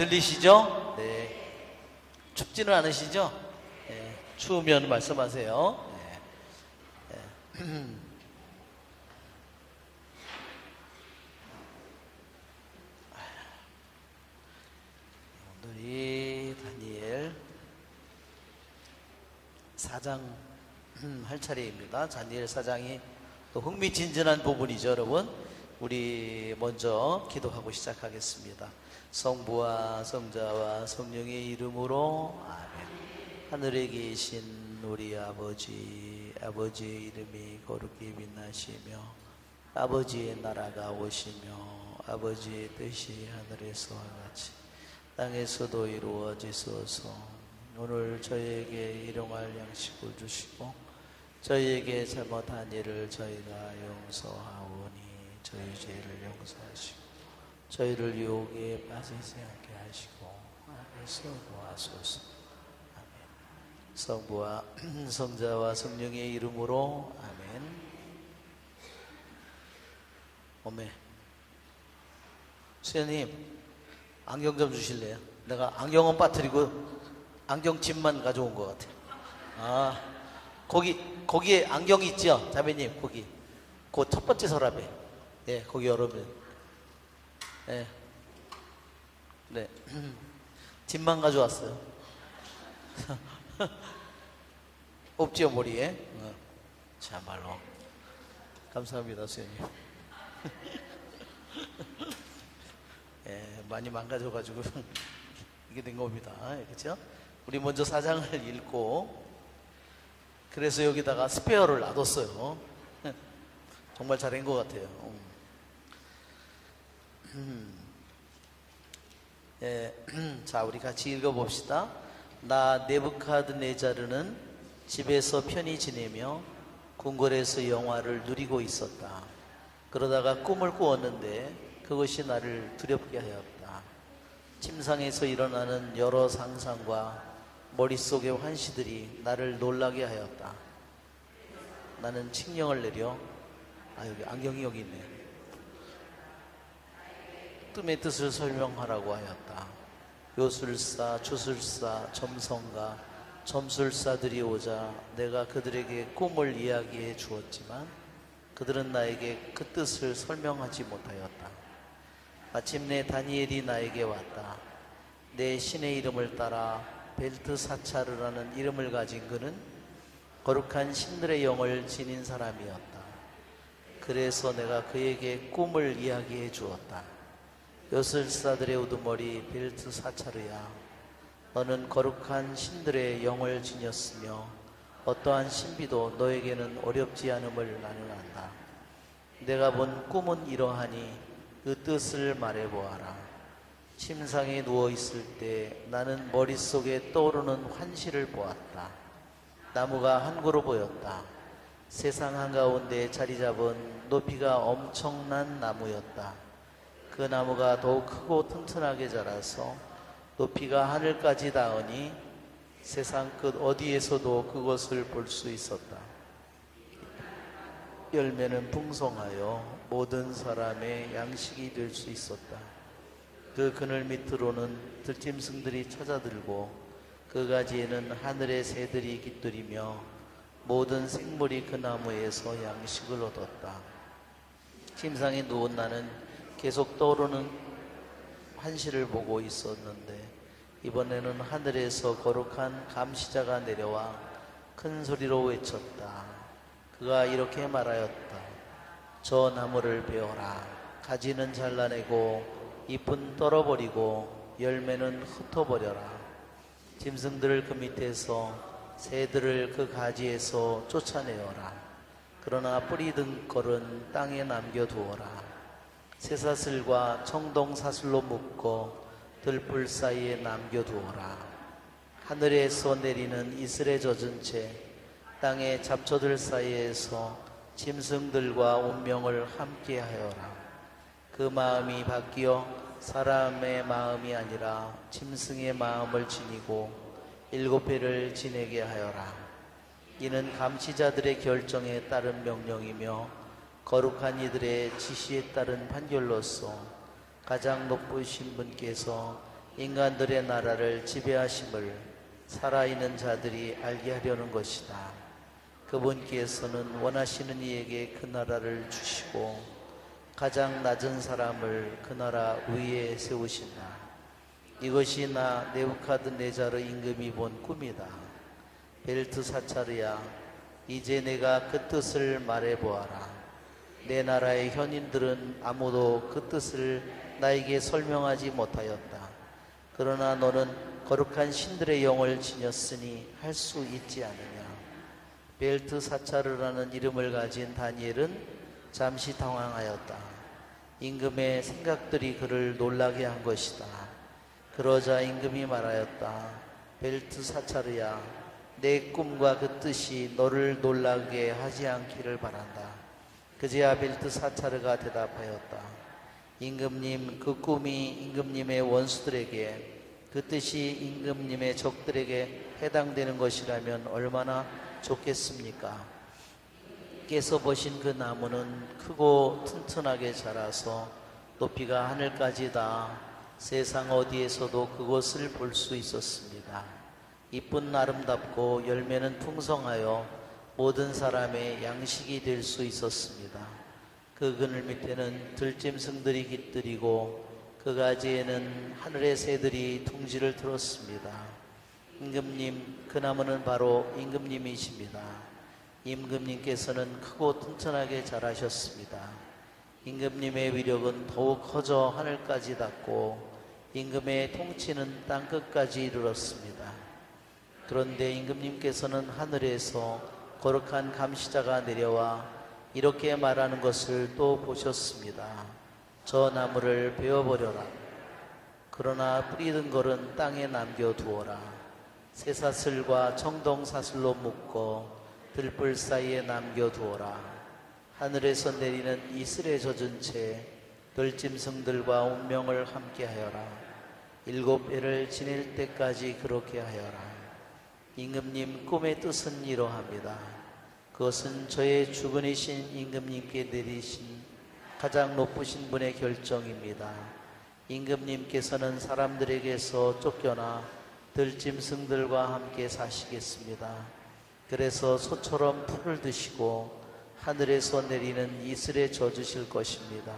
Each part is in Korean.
들리시죠? 네. 춥지는 않으시죠? 네. 추우면 말씀하세요. 네. 네. 오늘이 다니엘 4장 할 차례입니다. 다니엘 4장이 또 흥미진진한 부분이죠, 여러분. 우리 먼저 기도하고 시작하겠습니다. 성부와 성자와 성령의 이름으로 아멘. 하늘에 계신 우리 아버지의 이름이 거룩히 빛나시며 아버지의 나라가 오시며 아버지의 뜻이 하늘에서와 같이 땅에서도 이루어지소서. 오늘 저희에게 일용할 양식을 주시고 저희에게 잘못한 일을 저희가 용서하오니 저희 죄를 용서하시고 저희를 유혹에 빠지지 않게 하시고 악에서 구하소서. 아멘. 성부와 성자와 성령의 이름으로 아멘. 어메 수연님 안경 좀 주실래요? 내가 안경은 빠뜨리고 안경집만 가져온 것 같아요. 아, 거기에 안경 있죠? 자매님, 거기. 그 첫 번째 서랍에. 네, 거기 열어면. 네. 네. 집만 가져왔어요. 없지요, 머리에? 참말로. 감사합니다, 수현님. 예, 많이 망가져가지고 이게 된 겁니다. 그렇죠? 우리 먼저 4장을 읽고 그래서 여기다가 스페어를 놔뒀어요. 정말 잘한 것 같아요. 예, 자, 우리 같이 읽어봅시다. 나 네부카드네자르는 집에서 편히 지내며 궁궐에서 영화를 누리고 있었다. 그러다가 꿈을 꾸었는데 그것이 나를 두렵게 하였다. 침상에서 일어나는 여러 상상과 머릿속의 환시들이 나를 놀라게 하였다. 나는 칙령을 내려 여기 안경이 여기 있네. 뜸의 뜻을 설명하라고 하였다. 요술사, 주술사, 점성가, 점술사들이 오자 내가 그들에게 꿈을 이야기해 주었지만 그들은 나에게 그 뜻을 설명하지 못하였다. 마침내 다니엘이 나에게 왔다. 내 신의 이름을 따라 벨트사차르라는 이름을 가진 그는 거룩한 신들의 영을 지닌 사람이었다. 그래서 내가 그에게 꿈을 이야기해 주었다. 요술사들의 우두머리 벨트사차르야, 너는 거룩한 신들의 영을 지녔으며 어떠한 신비도 너에게는 어렵지 않음을 나는 안다. 내가 본 꿈은 이러하니 그 뜻을 말해보아라. 침상에 누워있을 때 나는 머릿속에 떠오르는 환시를 보았다. 나무가 한 그루 보였다. 세상 한가운데 자리 잡은 높이가 엄청난 나무였다. 그 나무가 더욱 크고 튼튼하게 자라서 높이가 하늘까지 닿으니 세상 끝 어디에서도 그것을 볼 수 있었다. 열매는 풍성하여 모든 사람의 양식이 될 수 있었다. 그 그늘 밑으로는 들짐승들이 찾아들고 그 가지에는 하늘의 새들이 깃들이며 모든 생물이 그 나무에서 양식을 얻었다. 침상에 누운 나는 계속 떠오르는 환시를 보고 있었는데 이번에는 하늘에서 거룩한 감시자가 내려와 큰 소리로 외쳤다. 그가 이렇게 말하였다. 저 나무를 베어라. 가지는 잘라내고 잎은 떨어버리고 열매는 흩어버려라. 짐승들을 그 밑에서 새들을 그 가지에서 쫓아내어라. 그러나 뿌리 든 걸은 땅에 남겨두어라. 쇠사슬과 청동사슬로 묶어 들불 사이에 남겨두어라. 하늘에서 내리는 이슬에 젖은 채 땅의 잡초들 사이에서 짐승들과 운명을 함께하여라. 그 마음이 바뀌어 사람의 마음이 아니라 짐승의 마음을 지니고 7회를 지내게 하여라. 이는 감시자들의 결정에 따른 명령이며 거룩한 이들의 지시에 따른 판결로서 가장 높으신 분께서 인간들의 나라를 지배하심을 살아있는 자들이 알게 하려는 것이다. 그분께서는 원하시는 이에게 그 나라를 주시고 가장 낮은 사람을 그 나라 위에 세우신다. 이것이 나 네부카드네자르 임금이 본 꿈이다. 벨트사차르야, 이제 내가 그 뜻을 말해보아라. 내 나라의 현인들은 아무도 그 뜻을 나에게 설명하지 못하였다. 그러나 너는 거룩한 신들의 영을 지녔으니 할 수 있지 않느냐. 벨트사차르라는 이름을 가진 다니엘은 잠시 당황하였다. 임금의 생각들이 그를 놀라게 한 것이다. 그러자 임금이 말하였다. 벨트사차르야, 내 꿈과 그 뜻이 너를 놀라게 하지 않기를 바란다. 그제야 벨트사차르가 대답하였다. 임금님, 그 꿈이 임금님의 원수들에게, 그 뜻이 임금님의 적들에게 해당되는 것이라면 얼마나 좋겠습니까? 께서 보신 그 나무는 크고 튼튼하게 자라서 높이가 하늘까지 닿아 세상 어디에서도 그것을 볼 수 있었습니다. 이쁜 아름답고 열매는 풍성하여 모든 사람의 양식이 될 수 있었습니다. 그 그늘 밑에는 들짐승들이 깃들이고 그 가지에는 하늘의 새들이 둥지를 틀었습니다. 임금님, 그 나무는 바로 임금님이십니다. 임금님께서는 크고 튼튼하게 자라셨습니다. 임금님의 위력은 더욱 커져 하늘까지 닿고 임금의 통치는 땅끝까지 이르렀습니다. 그런데 임금님께서는 하늘에서 거룩한 감시자가 내려와 이렇게 말하는 것을 또 보셨습니다. 저 나무를 베어버려라. 그러나 뿌리 든 것은 땅에 남겨두어라. 쇠사슬과 청동사슬로 묶어 들불 사이에 남겨두어라. 하늘에서 내리는 이슬에 젖은 채 들짐승들과 운명을 함께하여라. 7배를 지낼 때까지 그렇게 하여라. 임금님, 꿈의 뜻은 이러합니다. 그것은 저의 주근이신 임금님께 내리신 가장 높으신 분의 결정입니다. 임금님께서는 사람들에게서 쫓겨나 들짐승들과 함께 사시겠습니다. 그래서 소처럼 풀을 드시고 하늘에서 내리는 이슬에 젖으실 것입니다.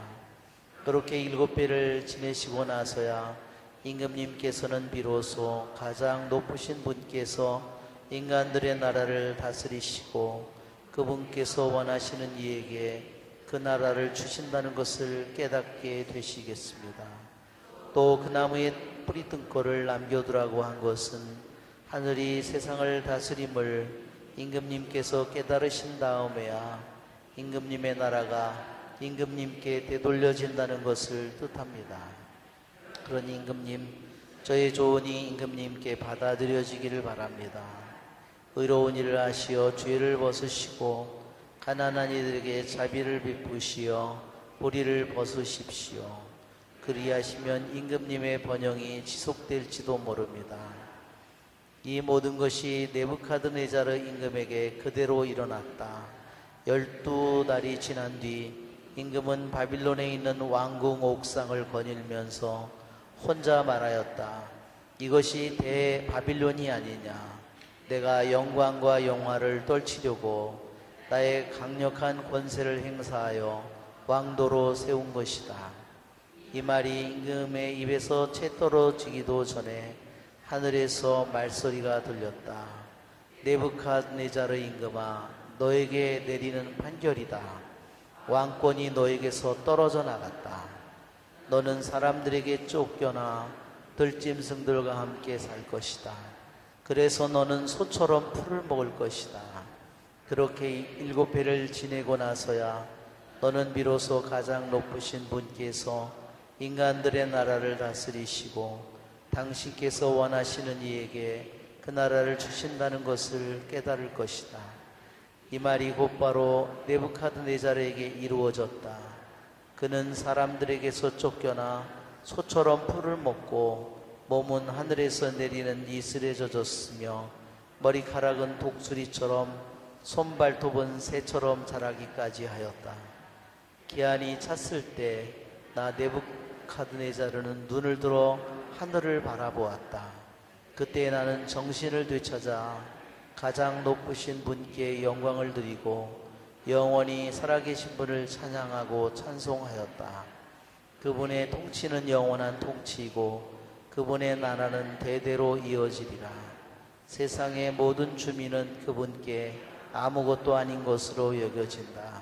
그렇게 7배를 지내시고 나서야 임금님께서는 비로소 가장 높으신 분께서 인간들의 나라를 다스리시고 그분께서 원하시는 이에게 그 나라를 주신다는 것을 깨닫게 되시겠습니다. 또 그 나무에 뿌리 든 꼴을 남겨두라고 한 것은 하늘이 세상을 다스림을 임금님께서 깨달으신 다음에야 임금님의 나라가 임금님께 되돌려진다는 것을 뜻합니다. 그러니 임금님, 저의 조언이 임금님께 받아들여지기를 바랍니다. 의로운 일을 하시어 죄를 벗으시고 가난한 이들에게 자비를 베푸시어 보리를 벗으십시오. 그리하시면 임금님의 번영이 지속될지도 모릅니다. 이 모든 것이 네부카드네자르 임금에게 그대로 일어났다. 12달이 지난 뒤 임금은 바빌론에 있는 왕궁 옥상을 거닐면서 혼자 말하였다. 이것이 대바빌론이 아니냐. 내가 영광과 영화를 떨치려고 나의 강력한 권세를 행사하여 왕도로 세운 것이다. 이 말이 임금의 입에서 채 떨어지기도 전에 하늘에서 말소리가 들렸다. 네부카드네자르 임금아, 너에게 내리는 판결이다. 왕권이 너에게서 떨어져 나갔다. 너는 사람들에게 쫓겨나 들짐승들과 함께 살 것이다. 그래서 너는 소처럼 풀을 먹을 것이다. 그렇게 7배를 지내고 나서야 너는 비로소 가장 높으신 분께서 인간들의 나라를 다스리시고 당신께서 원하시는 이에게 그 나라를 주신다는 것을 깨달을 것이다. 이 말이 곧바로 네부카드네자르에게 이루어졌다. 그는 사람들에게서 쫓겨나 소처럼 풀을 먹고 몸은 하늘에서 내리는 이슬에 젖었으며 머리카락은 독수리처럼 손발톱은 새처럼 자라기까지 하였다. 기한이 찼을 때 나 네부카드네자르는 눈을 들어 하늘을 바라보았다. 그때 나는 정신을 되찾아 가장 높으신 분께 영광을 드리고 영원히 살아계신 분을 찬양하고 찬송하였다. 그분의 통치는 영원한 통치이고 그분의 나라는 대대로 이어지리라. 세상의 모든 주민은 그분께 아무것도 아닌 것으로 여겨진다.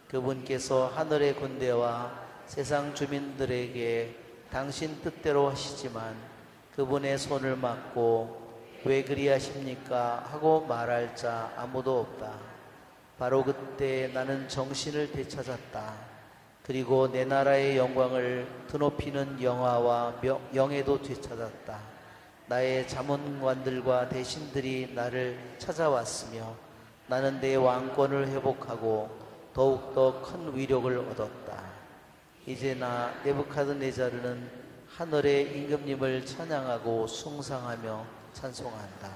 그분께서 하늘의 군대와 세상 주민들에게 당신 뜻대로 하시지만 그분의 손을 막고 왜 그리하십니까? 하고 말할 자 아무도 없다. 바로 그때 나는 정신을 되찾았다. 그리고 내 나라의 영광을 드높이는 영화와 영예도 되찾았다. 나의 자문관들과 대신들이 나를 찾아왔으며 나는 내 왕권을 회복하고 더욱더 큰 위력을 얻었다. 이제 나 네부갓네자르는 하늘의 임금님을 찬양하고 숭상하며 찬송한다.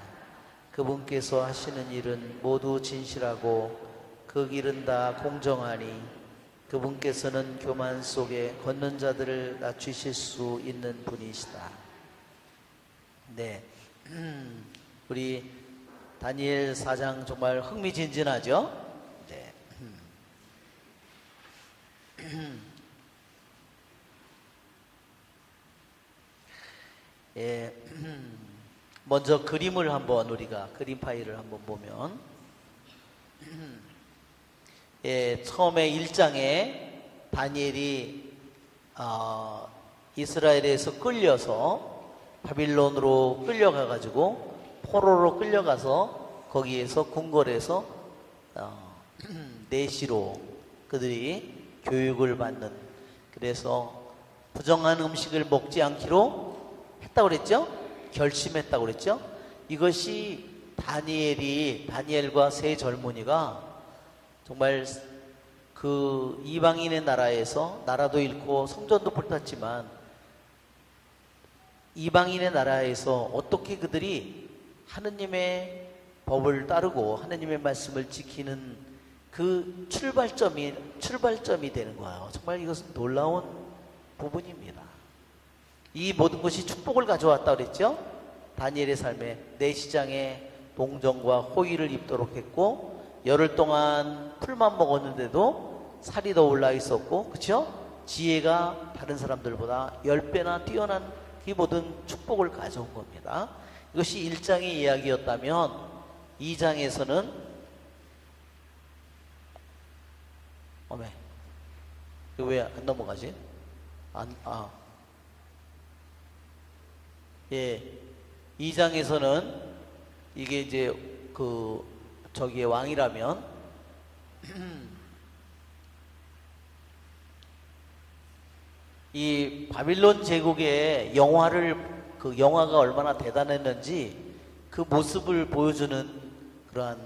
그분께서 하시는 일은 모두 진실하고 그 길은 다 공정하니 그분께서는 교만 속에 걷는 자들을 낮추실 수 있는 분이시다. 네, 우리 다니엘 4장 정말 흥미진진하죠? 네. 예, 먼저 그림을 한번 우리가 그림 파일을 한번 보면 예, 처음에 1장에 다니엘이 이스라엘에서 끌려서 바빌론으로 끌려가 가지고 포로로 끌려가서 거기에서 궁궐에서 내시로 그들이 교육을 받는, 그래서 부정한 음식을 먹지 않기로 했다고 그랬죠? 결심했다고 그랬죠? 이것이 다니엘과 세 젊은이가 정말 그 이방인의 나라에서 나라도 잃고 성전도 불탔지만 이방인의 나라에서 어떻게 그들이 하느님의 법을 따르고 하느님의 말씀을 지키는 그 출발점이 되는 거예요. 정말 이것은 놀라운 부분입니다. 이 모든 것이 축복을 가져왔다고 그랬죠? 다니엘의 삶에 내시장에 동정과 호의를 입도록 했고 열흘 동안 풀만 먹었는데도 살이 더 올라 있었고, 그렇죠? 지혜가 다른 사람들보다 10배나 뛰어난 이 모든 축복을 가져온 겁니다. 이것이 1장의 이야기였다면 2장에서는 왜 안 넘어가지? 예, 2장에서는 이게 이제 저기의 왕이라면 이 바빌론 제국의 그 영화가 얼마나 대단했는지 그 모습을 보여주는 그러한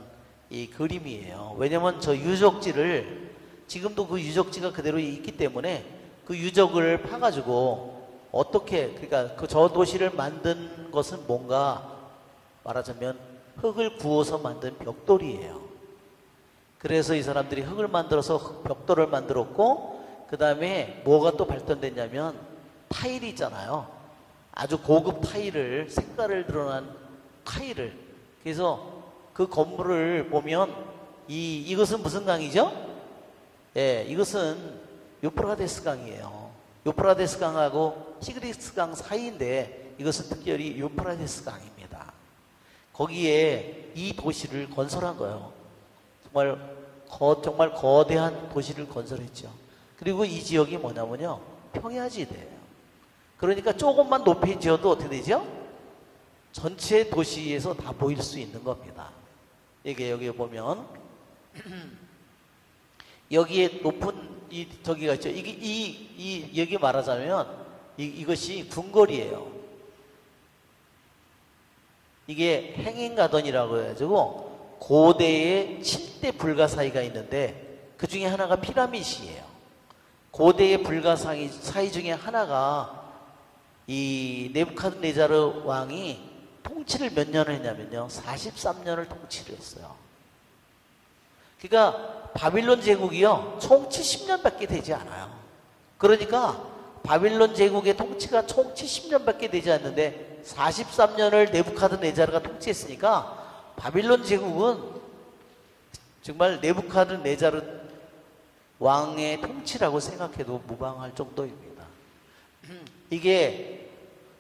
이 그림이에요. 왜냐면 저 유적지를 지금도 그 유적지가 그대로 있기 때문에 그 유적을 파가지고 어떻게, 그러니까 저 도시를 만든 것은 뭔가 말하자면 흙을 구워서 만든 벽돌이에요. 그래서 이 사람들이 흙을 만들어서 벽돌을 만들었고, 그 다음에 뭐가 또 발전됐냐면 타일이 있잖아요. 아주 고급 타일을, 색깔을 드러난 타일을. 그래서 그 건물을 보면 이것은 무슨 강이죠? 예, 이것은 유프라데스 강이에요. 유프라데스 강하고 시그리스 강 사이인데 이것은 특별히 유프라데스 강입니다. 거기에 이 도시를 건설한 거예요. 정말 거대한 도시를 건설했죠. 그리고 이 지역이 뭐냐면요, 평야지대예요. 그러니까 조금만 높이 지어도 어떻게 되죠? 전체 도시에서 다 보일 수 있는 겁니다. 이게 여기 보면 여기에 높은 저기가 있죠. 여기 말하자면 이것이 궁궐이에요. 이게 행인가던이라고 해가지고 고대의 7대 불가사의가 있는데 그 중에 하나가 피라밋이에요. 고대의 불가사의 중에 하나가 이 네부갓네자르 왕이 통치를 몇 년을 했냐면요, 43년을 통치를 했어요. 그러니까 바빌론 제국이요 총 70년밖에 되지 않아요. 그러니까 바빌론 제국의 통치가 총 70년밖에 되지 않는데 43년을 네부카드네자르가 통치했으니까 바빌론 제국은 정말 네부카드네자르 왕의 통치라고 생각해도 무방할 정도입니다. 이게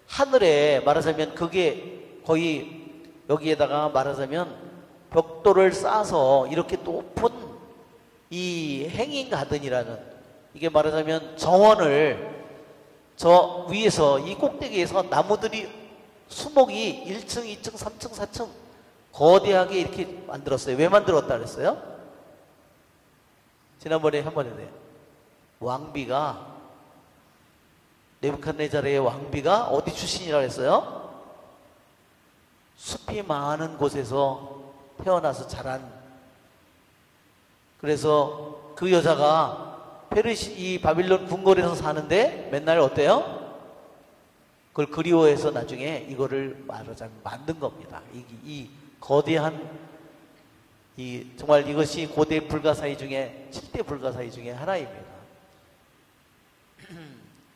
하늘에 말하자면 그게 거의 여기에다가 말하자면 벽돌을 쌓아서 이렇게 높은 이 행인 가든이라는, 이게 말하자면 정원을 저 위에서 이 꼭대기에서 나무들이 수목이 1층, 2층, 3층, 4층 거대하게 이렇게 만들었어요. 왜 만들었다 그랬어요? 지난번에 한번 했네요. 왕비가, 네부갓네자르의 왕비가 어디 출신이라고 했어요? 숲이 많은 곳에서 태어나서 자란. 그래서 그 여자가 이 바빌론 궁궐에서 사는데 맨날 어때요? 그걸 그리워해서 나중에 이거를 말하자면 만든 겁니다. 이 거대한, 정말 이것이 고대 불가사의 중에 7대 불가사의 중에 하나입니다.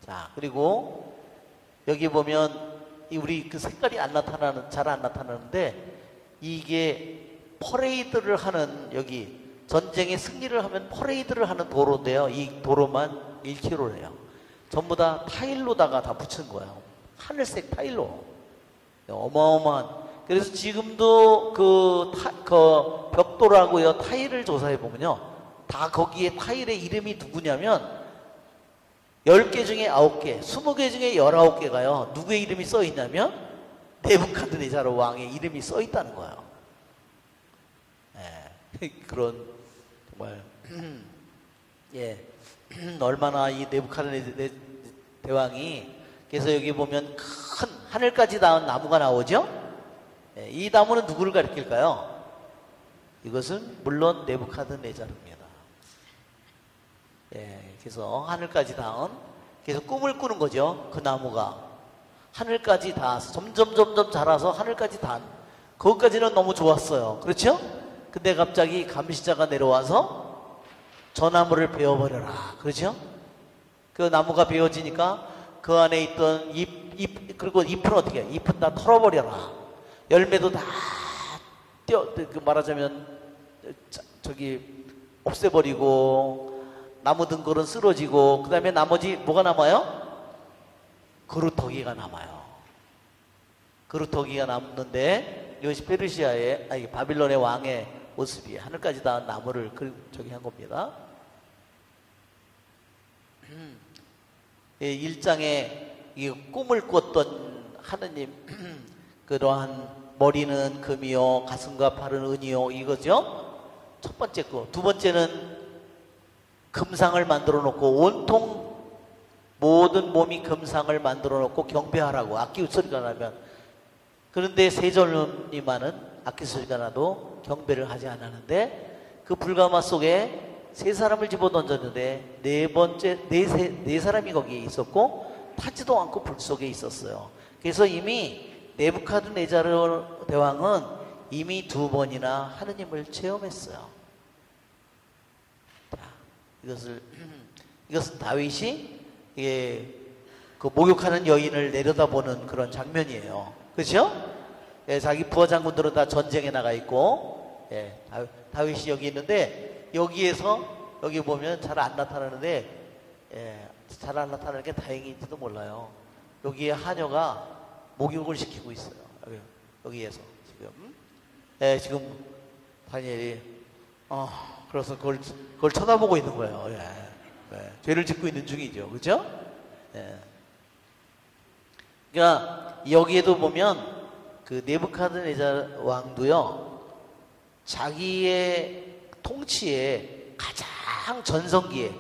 자, 그리고 여기 보면 우리 그 색깔이 잘 안 나타나는데, 이게 퍼레이드를 하는, 여기 전쟁의 승리를 하면 퍼레이드를 하는 도로인데요. 이 도로만 1km래요. 전부 다 타일로다가 다 붙인 거예요. 하늘색 타일로. 어마어마한. 그래서 지금도 그 벽돌하고요, 타일을 조사해 보면요, 다 거기에 타일의 이름이 누구냐면 10개 중에 9개, 20개 중에 19개가요 누구의 이름이 써 있냐면 네부카드네자르 왕의 이름이 써 있다는 거예요. 그런 정말 예, 얼마나 이 네부카드네자르 대왕이, 그래서 여기 보면 큰 하늘까지 닿은 나무가 나오죠. 이 나무는 누구를 가리킬까요? 이것은 물론 네부카드네자르입니다. 그래서 하늘까지 닿은, 그래서 꿈을 꾸는 거죠. 그 나무가 하늘까지 닿아서 점점 자라서 하늘까지 닿은, 그것까지는 너무 좋았어요. 그렇죠? 근데 갑자기 감시자가 내려와서 저 나무를 베어버려라. 그렇죠? 그 나무가 베어지니까 그 안에 있던 그리고 잎은 어떻게 해? 잎은 다 털어버려라. 열매도 다 말하자면 없애버리고, 나무 등골은 쓰러지고, 그 다음에 나머지 뭐가 남아요? 그루터기가 남아요. 그루터기가 남는데, 이것이 바빌론의 왕의 모습이 하늘까지 닿은 나무를 한 겁니다. 1장에 이 꿈을 꿨던 하느님, 그러한 머리는 금이요 가슴과 팔은 은이요, 이거죠. 첫 번째 거. 두 번째는 금상을 만들어 놓고 온통 모든 몸이 금상을 만들어 놓고 경배하라고, 악기 소리가 나면. 그런데 세절님만은 악기 소리가 나도 경배를 하지 않았는데, 그 불가마 속에 세 사람을 집어던졌는데 네 사람이 거기에 있었고 타지도 않고 불 속에 있었어요. 그래서 이미 네부카드네자르 대왕은 이미 2번이나 하느님을 체험했어요. 자, 이것은 다윗이 그 목욕하는 여인을 내려다보는 그런 장면이에요. 그렇죠? 자기 부하 장군들은 다 전쟁에 나가 있고, 다윗이 여기 있는데, 여기 보면 잘 안 나타나는데, 잘 안 나타나는 게 다행인지도 몰라요. 여기에 하녀가 목욕을 시키고 있어요. 여기에서 지금. 지금 다니엘이 그래서 그걸 쳐다보고 있는 거예요. 죄를 짓고 있는 중이죠. 그죠? 그러니까 여기에도 보면 그 네부카드네자르 왕도요, 자기의 통치에 가장 전성기에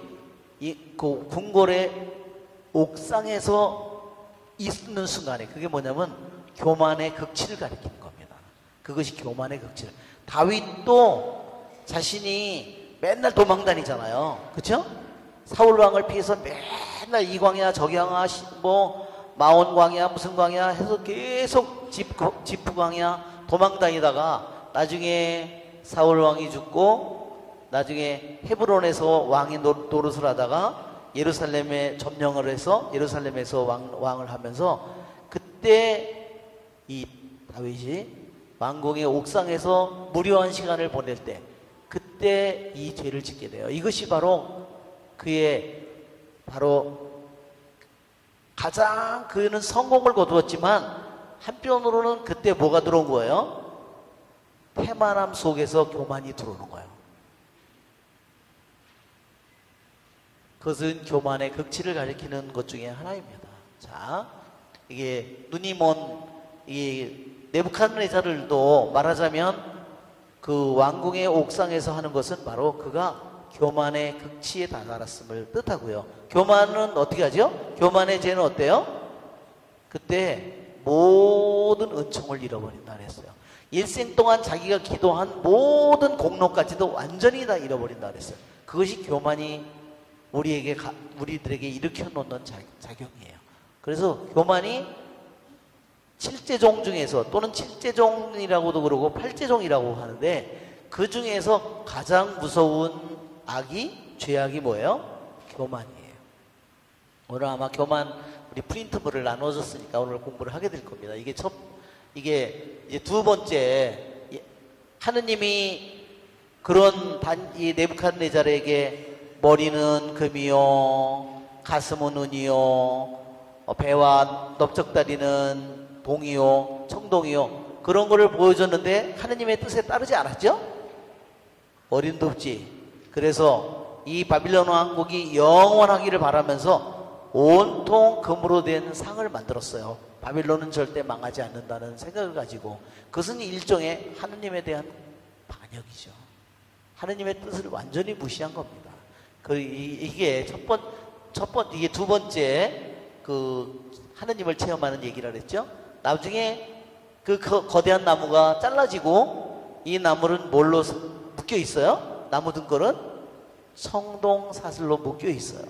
그 궁궐의 옥상에서 있는 순간에, 그게 뭐냐면 교만의 극치를 가리키는 겁니다. 그것이 교만의 극치. 다윗도 자신이 맨날 도망 다니잖아요. 그렇죠? 사울 왕을 피해서 맨날 이 광야 저기 광야 마온 광야 무슨 광야 해서 계속 지프 광야 도망 다니다가 나중에 사울 왕이 죽고, 나중에 헤브론에서 왕이 노릇을 하다가 예루살렘에 점령을 해서 예루살렘에서 왕을 하면서 그때 이 다윗이 왕궁의 옥상에서 무료한 시간을 보낼 때 그때 이 죄를 짓게 돼요. 이것이 바로 그의 바로 가장 그는 성공을 거두었지만 한편으로는 그때 뭐가 들어온 거예요? 태만함 속에서 교만이 들어오는 거예요. 그것은 교만의 극치를 가리키는 것 중에 하나입니다. 자, 이게 눈이 먼 이 네부갓네살을도 말하자면 그 왕궁의 옥상에서 하는 것은 바로 그가 교만의 극치에 다다랐음을 뜻하고요. 교만은 어떻게 하죠? 교만의 죄는 어때요? 그때 모든 은총을 잃어버린다 그랬어요. 일생 동안 자기가 기도한 모든 공로까지도 완전히 다 잃어버린다 그랬어요. 그것이 교만이 우리들에게 일으켜 놓는 작용이에요. 그래서 교만이 7제종 중에서 또는 7제종이라고도 그러고 8제종이라고 하는데 그 중에서 가장 무서운 죄악이 뭐예요? 교만이에요. 오늘 아마 교만 우리 프린트물을 나눠줬으니까 오늘 공부를 하게 될 겁니다. 이게 이제 두 번째 하느님이 그런 이 네부갓네살에게 머리는 금이요, 가슴은 은이요, 배와 넓적다리는 동이요, 청동이요 그런 거를 보여줬는데 하느님의 뜻에 따르지 않았죠? 어림도 없지. 그래서 이 바빌론 왕국이 영원하기를 바라면서 온통 금으로 된 상을 만들었어요. 바빌론은 절대 망하지 않는다는 생각을 가지고 그것은 일종의 하느님에 대한 반역이죠. 하느님의 뜻을 완전히 무시한 겁니다. 이게 이게 두 번째 그 하느님을 체험하는 얘기라 그랬죠. 나중에 그 거대한 나무가 잘라지고 이 나무는 뭘로 묶여 있어요? 나무 등골은 성동 사슬로 묶여 있어요.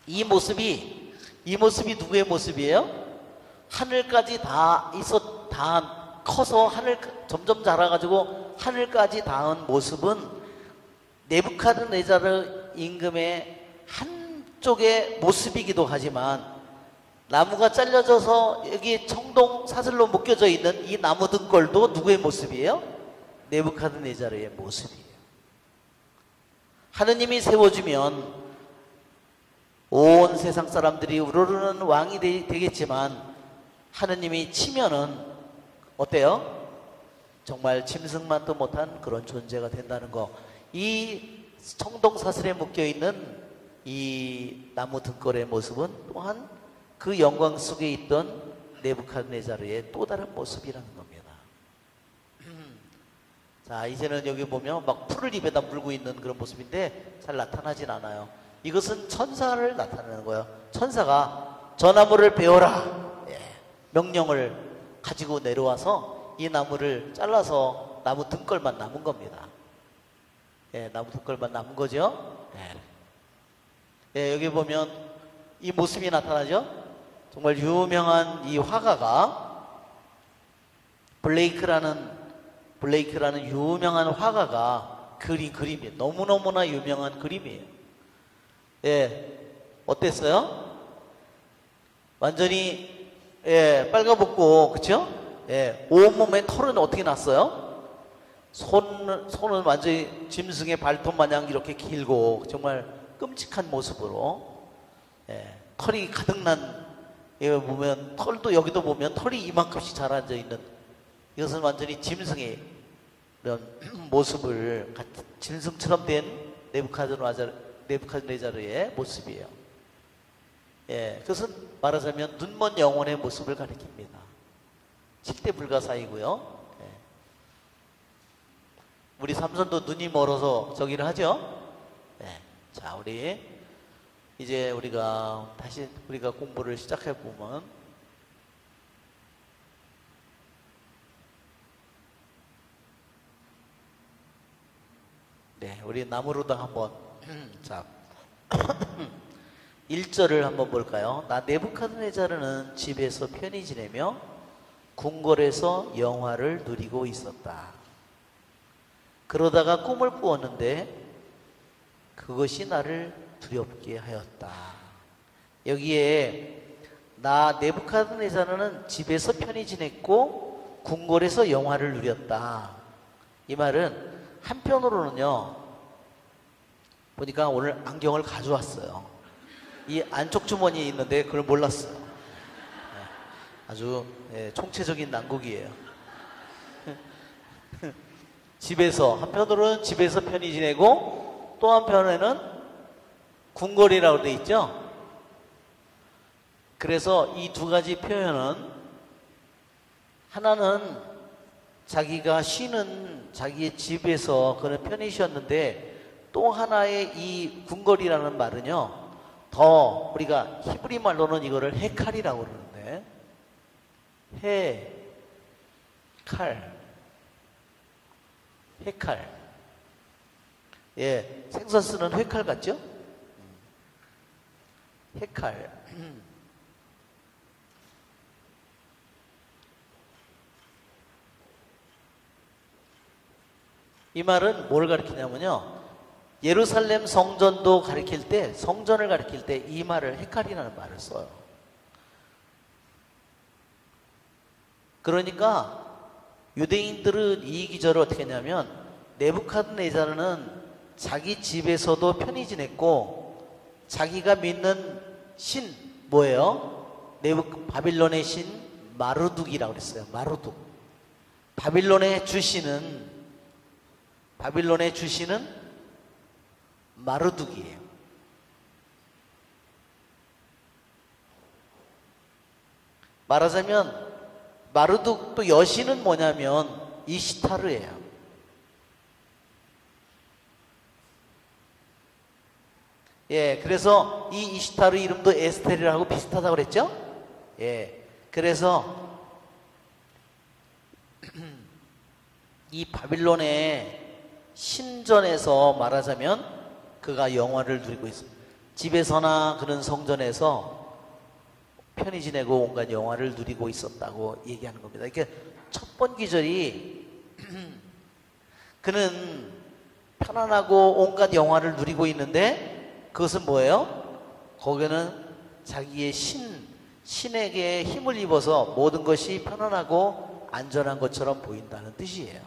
이 모습이 누구의 모습이에요? 하늘까지 다 커서 점점 자라가지고 하늘까지 닿은 모습은 네부갓네살 임금의 한쪽의 모습이기도 하지만 나무가 잘려져서 여기 청동 사슬로 묶여져 있는 이 나무 등골도 누구의 모습이에요? 네부갓네살의 모습이에요. 하느님이 세워주면 온 세상 사람들이 우러르는 왕이 되겠지만 하느님이 치면은 어때요? 정말 짐승만도 못한 그런 존재가 된다는 거. 이 청동 사슬에 묶여있는 이 나무 등골의 모습은 또한 그 영광 속에 있던 네부갓네살의 또 다른 모습이라는 겁니다. 자, 이제는 여기 보면 막 풀을 입에다 물고 있는 그런 모습인데 잘 나타나진 않아요. 이것은 천사를 나타내는 거예요. 천사가 저 나무를 베어라 명령을 가지고 내려와서 이 나무를 잘라서 나무 등골만 남은 겁니다. 나무 등골만 남은 거죠. 여기 보면 이 모습이 나타나죠. 정말 유명한 이 화가가 블레이크라는 유명한 화가가 그린 그림이에요. 너무너무나 유명한 그림이에요. 어땠어요? 완전히 빨가벗고 그쵸? 온몸에 털은 어떻게 났어요? 손은 완전히 짐승의 발톱 마냥 이렇게 길고 정말 끔찍한 모습으로 털이 가득난 보면 털도 여기도 보면 털이 이만큼씩 자라져 있는 이것은 완전히 짐승의 이런 모습을 짐승처럼 된 네부갓네살의 모습이에요. 그것은 말하자면 눈먼 영혼의 모습을 가리킵니다. 7대 불가사이고요. 우리 삼손도 눈이 멀어서 저기를 하죠. 자, 우리가 공부를 시작해 보면 우리 나무로당 한번 자 1절을 한번 볼까요? 나 네부갓네살은 집에서 편히 지내며 궁궐에서 영화를 누리고 있었다. 그러다가 꿈을 꾸었는데 그것이 나를 두렵게 하였다. 여기에 나 네부카드네자르는 집에서 편히 지냈고 궁궐에서 영화를 누렸다. 이 말은 한편으로는요, 보니까 오늘 안경을 가져왔어요. 이 안쪽 주머니에 있는데 그걸 몰랐어요. 아주 총체적인 난국이에요. 집에서, 한편으로는 집에서 편히 지내고 또 한편에는 궁궐이라고 돼 있죠. 그래서 이 두 가지 표현은, 하나는 자기가 쉬는 자기의 집에서 그는 편히 쉬었는데, 또 하나의 이 궁궐이라는 말은요, 더 우리가 히브리 말로는 이거를 헤칼이라고 그러는데, 헤칼. 예, 생선 쓰는 회칼 같죠? 헤칼. 이 말은 뭘 가리키냐면요, 예루살렘 성전도 가리킬 때, 성전을 가리킬 때 이 말을 헤칼이라는 말을 써요. 그러니까 유대인들은 이 기절을 어떻게 했냐면, 네부카드네자르는 자기 집에서도 편히 지냈고 자기가 믿는 신 뭐예요? 바빌론의 신 마르둑이라고 그랬어요. 마르둑. 바빌론의 주신은 마르둑이에요. 말하자면 마르둑 또 여신은 뭐냐면 이시타르예요. 예, 그래서 이 이시타르 이름도 에스테르하고 비슷하다고 그랬죠? 예, 그래서 이 바빌론의 신전에서 말하자면 그가 영화를 누리고 있어요. 집에서나 그런 성전에서 편히 지내고 온갖 영화를 누리고 있었다고 얘기하는 겁니다. 이렇게 첫 번 기절이 그는 편안하고 온갖 영화를 누리고 있는데, 그것은 뭐예요? 거기는 자기의 신에게 힘을 입어서 모든 것이 편안하고 안전한 것처럼 보인다는 뜻이에요.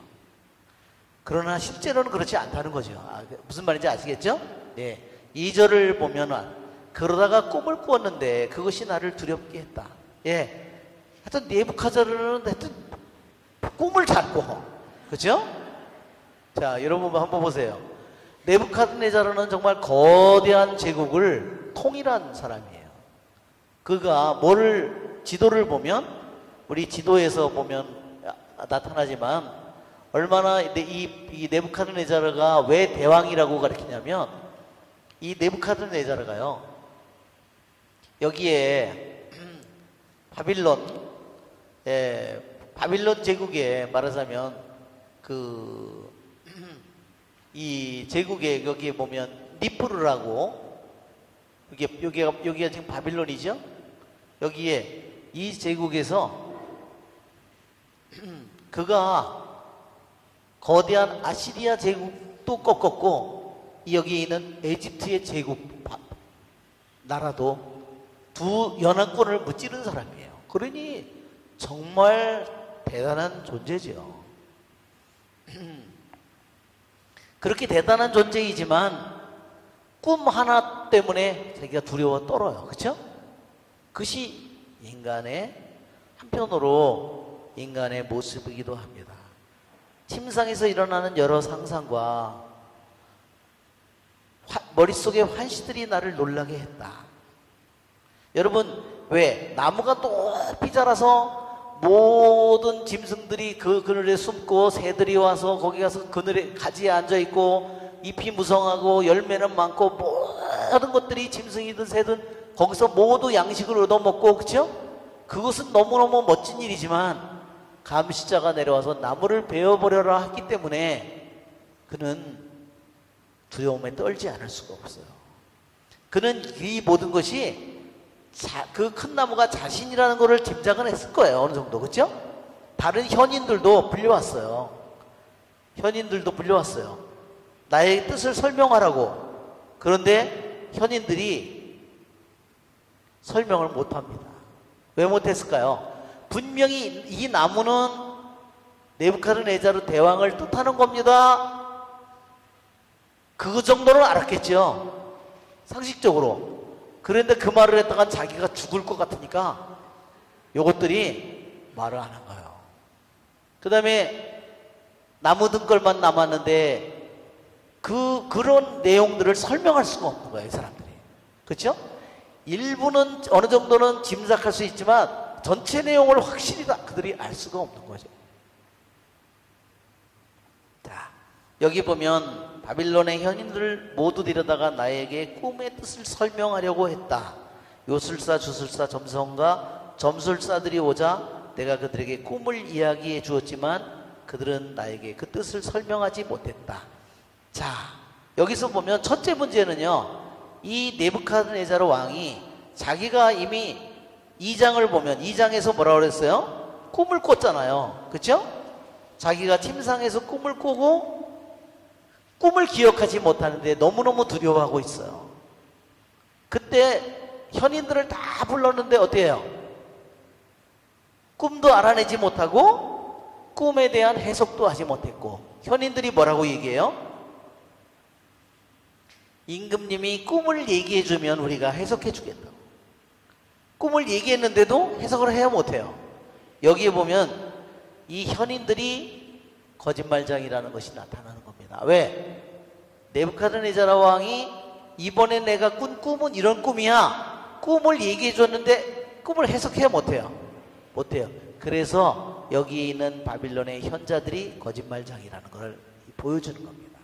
그러나 실제로는 그렇지 않다는 거죠. 무슨 말인지 아시겠죠? 네. 2절을 보면, 그러다가 꿈을 꾸었는데 그것이 나를 두렵게 했다. 예. 하여튼 네부카드네자르는 하여튼 꿈을 잤고, 그죠? 자, 여러분 한번 보세요. 네부카드네자르는 정말 거대한 제국을 통일한 사람이에요. 그가 지도를 보면, 우리 지도에서 보면 나타나지만, 얼마나 이 네부카드네자르가 왜 대왕이라고 가르치냐면, 이 네부카드네자르가요, 여기에 바빌론 제국에 말하자면 이 제국에 여기에 보면 니프르라고, 여기가 지금 바빌론이죠. 여기에 이 제국에서 그가 거대한 아시리아 제국도 꺾었고, 여기 있는 에집트의 제국 나라도 두 연합권을 무찌른 사람이에요. 그러니 정말 대단한 존재죠. 그렇게 대단한 존재이지만 꿈 하나 때문에 자기가 두려워 떨어요. 그렇죠? 그것이 한편으로 인간의 모습이기도 합니다. 침상에서 일어나는 여러 상상과 머릿속의 환시들이 나를 놀라게 했다. 여러분, 왜 나무가 높이 자라서 모든 짐승들이 그 그늘에 숨고, 새들이 와서 거기 가서 그늘에 가지에 앉아있고, 잎이 무성하고 열매는 많고, 모든 것들이 짐승이든 새든 거기서 모두 양식을 얻어먹고, 그렇죠? 그것은 너무너무 멋진 일이지만 감시자가 내려와서 나무를 베어버려라 했기 때문에 그는 두려움에 떨지 않을 수가 없어요. 그는 이 모든 것이 그 큰 나무가 자신이라는 것을 짐작은 했을 거예요. 어느 정도. 그렇죠? 다른 현인들도 불려왔어요. 현인들도 불려왔어요. 나의 뜻을 설명하라고. 그런데 현인들이 설명을 못합니다. 왜 못했을까요? 분명히 이 나무는 네부카드네자르 대왕을 뜻하는 겁니다. 그 정도는 알았겠죠. 상식적으로. 그런데 그 말을 했다가 자기가 죽을 것 같으니까 요것들이 말을 안 한 거예요. 그 다음에 나무 등걸만 남았는데 그런 내용들을 설명할 수가 없는 거예요, 이 사람들이. 그렇죠? 일부는 어느 정도는 짐작할 수 있지만 전체 내용을 확실히 다 그들이 알 수가 없는 거죠. 자, 여기 보면 바빌론의 현인들을 모두 데려다가 나에게 꿈의 뜻을 설명하려고 했다. 요술사, 주술사, 점성가, 점술사들이 오자 내가 그들에게 꿈을 이야기해 주었지만 그들은 나에게 그 뜻을 설명하지 못했다. 자, 여기서 보면 첫째 문제는요, 이 네부카드네자르 왕이 자기가 이미 2장을 보면 2장에서 뭐라고 그랬어요? 꿈을 꿨잖아요. 그렇죠? 자기가 침상에서 꿈을 꾸고 꿈을 기억하지 못하는데 너무너무 두려워하고 있어요. 그때 현인들을 다 불렀는데 어때요? 꿈도 알아내지 못하고 꿈에 대한 해석도 하지 못했고, 현인들이 뭐라고 얘기해요? 임금님이 꿈을 얘기해주면 우리가 해석해주겠다. 꿈을 얘기했는데도 해석을 해야 못해요. 여기에 보면 이 현인들이 거짓말장이라는 것이 나타나는 겁니다. 왜? 네부카드네자르 왕이 이번에 내가 꾼 꿈은 이런 꿈이야. 꿈을 얘기해줬는데 꿈을 해석해야 못해요. 못해요. 그래서 여기 있는 바빌론의 현자들이 거짓말장이라는 걸 보여주는 겁니다.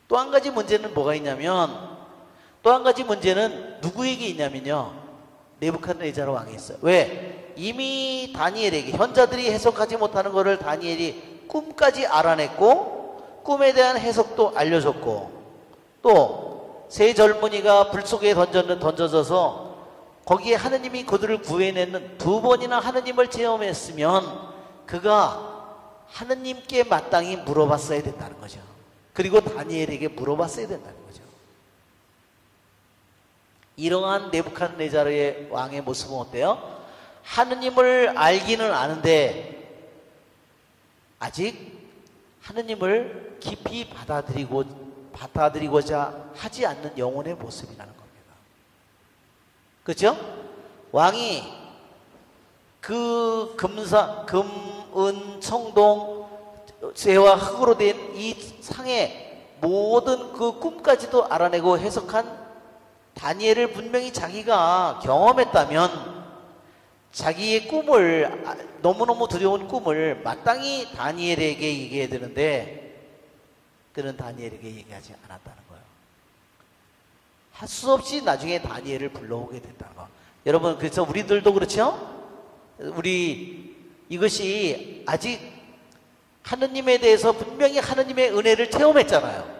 또 한 가지 문제는 뭐가 있냐면, 또 한 가지 문제는 누구에게 있냐면요, 네부카드네자르 왕이 있어요. 왜? 이미 다니엘에게, 현자들이 해석하지 못하는 것을 다니엘이 꿈까지 알아냈고 꿈에 대한 해석도 알려줬고, 또 세 젊은이가 불 속에 던져져서 거기에 하느님이 그들을 구해내는 두 번이나 하느님을 체험했으면 그가 하느님께 마땅히 물어봤어야 된다는 거죠. 그리고 다니엘에게 물어봤어야 된다는 거죠. 이러한 네부카드네자르의 왕의 모습은 어때요? 하느님을 알기는 아는데 아직 하느님을 깊이 받아들이고자 하지 않는 영혼의 모습이라는 겁니다. 그렇죠? 왕이 그 금, 은, 청동, 쇠와 흙으로 된 이 상의 모든 그 꿈까지도 알아내고 해석한 다니엘을 분명히 자기가 경험했다면 자기의 꿈을, 너무너무 두려운 꿈을 마땅히 다니엘에게 얘기해야 되는데 그는 다니엘에게 얘기하지 않았다는 거예요. 할 수 없이 나중에 다니엘을 불러오게 됐다는 거. 여러분, 그래서 우리들도 그렇죠? 이것이 아직 하느님에 대해서 분명히 하느님의 은혜를 체험했잖아요.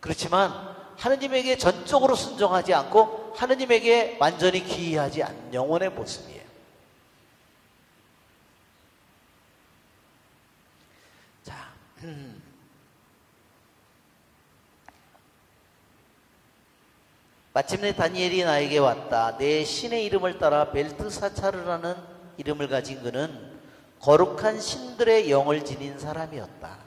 그렇지만 하느님에게 전적으로 순종하지 않고 하느님에게 완전히 귀의하지 않는 영혼의 모습이에요. 자, 마침내 다니엘이 나에게 왔다. 내 신의 이름을 따라 벨트사차르라는 이름을 가진 그는 거룩한 신들의 영을 지닌 사람이었다.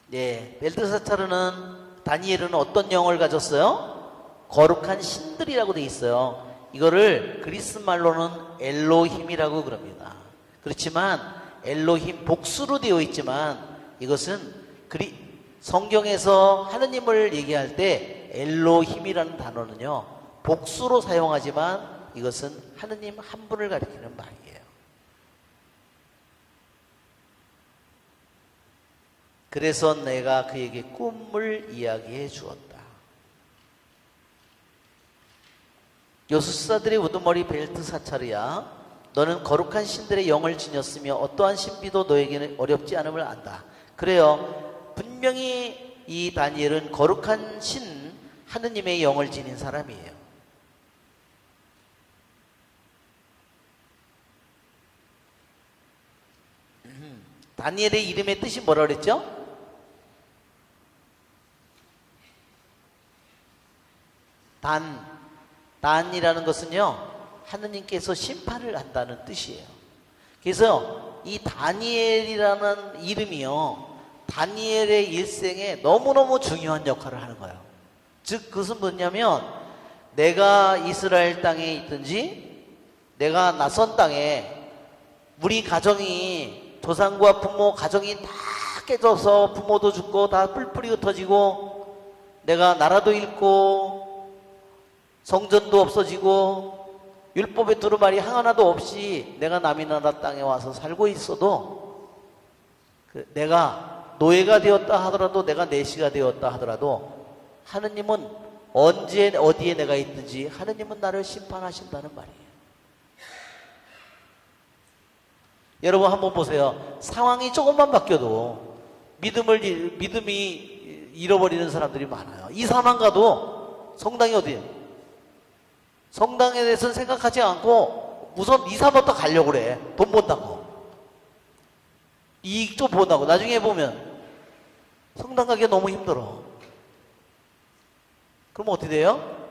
네, 벨트사차르는, 다니엘은 어떤 영을 가졌어요? 거룩한 신들이라고 돼 있어요. 이거를 그리스 말로는 엘로힘이라고 그럽니다. 그렇지만 엘로힘 복수로 되어 있지만 이것은 성경에서 하느님을 얘기할 때 엘로힘이라는 단어는요, 복수로 사용하지만 이것은 하느님 한 분을 가리키는 말이에요. 그래서 내가 그에게 꿈을 이야기해 주었다. 요술사들의 우두머리 벨트사차르야, 너는 거룩한 신들의 영을 지녔으며 어떠한 신비도 너에게는 어렵지 않음을 안다. 그래요. 분명히 이 다니엘은 거룩한 신 하느님의 영을 지닌 사람이에요. 다니엘의 이름의 뜻이 뭐라 그랬죠? 단이라는 것은요, 하느님께서 심판을 한다는 뜻이에요. 그래서 이 다니엘이라는 이름이요, 다니엘의 일생에 너무너무 중요한 역할을 하는 거예요. 즉 그것은 뭐냐면, 내가 이스라엘 땅에 있든지 내가 낯선 땅에 우리 가정이, 조상과 부모 가정이 다 깨져서 부모도 죽고 다 뿔뿔이 흩어지고 내가 나라도 잃고 성전도 없어지고 율법의 두루마리 하나도 없이 내가 남의 나라 땅에 와서 살고 있어도, 내가 노예가 되었다 하더라도, 내가 내시가 되었다 하더라도 하느님은 언제 어디에 내가 있든지 하느님은 나를 심판하신다는 말이에요. 여러분 한번 보세요. 상황이 조금만 바뀌어도 믿음이 잃어버리는 사람들이 많아요. 이 상황 가도 성당이 어디예요? 성당에 대해서는 생각하지 않고 우선 2, 3부터 가려고 그래. 돈 번다고. 이익 좀 본다고. 나중에 보면 성당 가기가 너무 힘들어. 그럼 어떻게 돼요?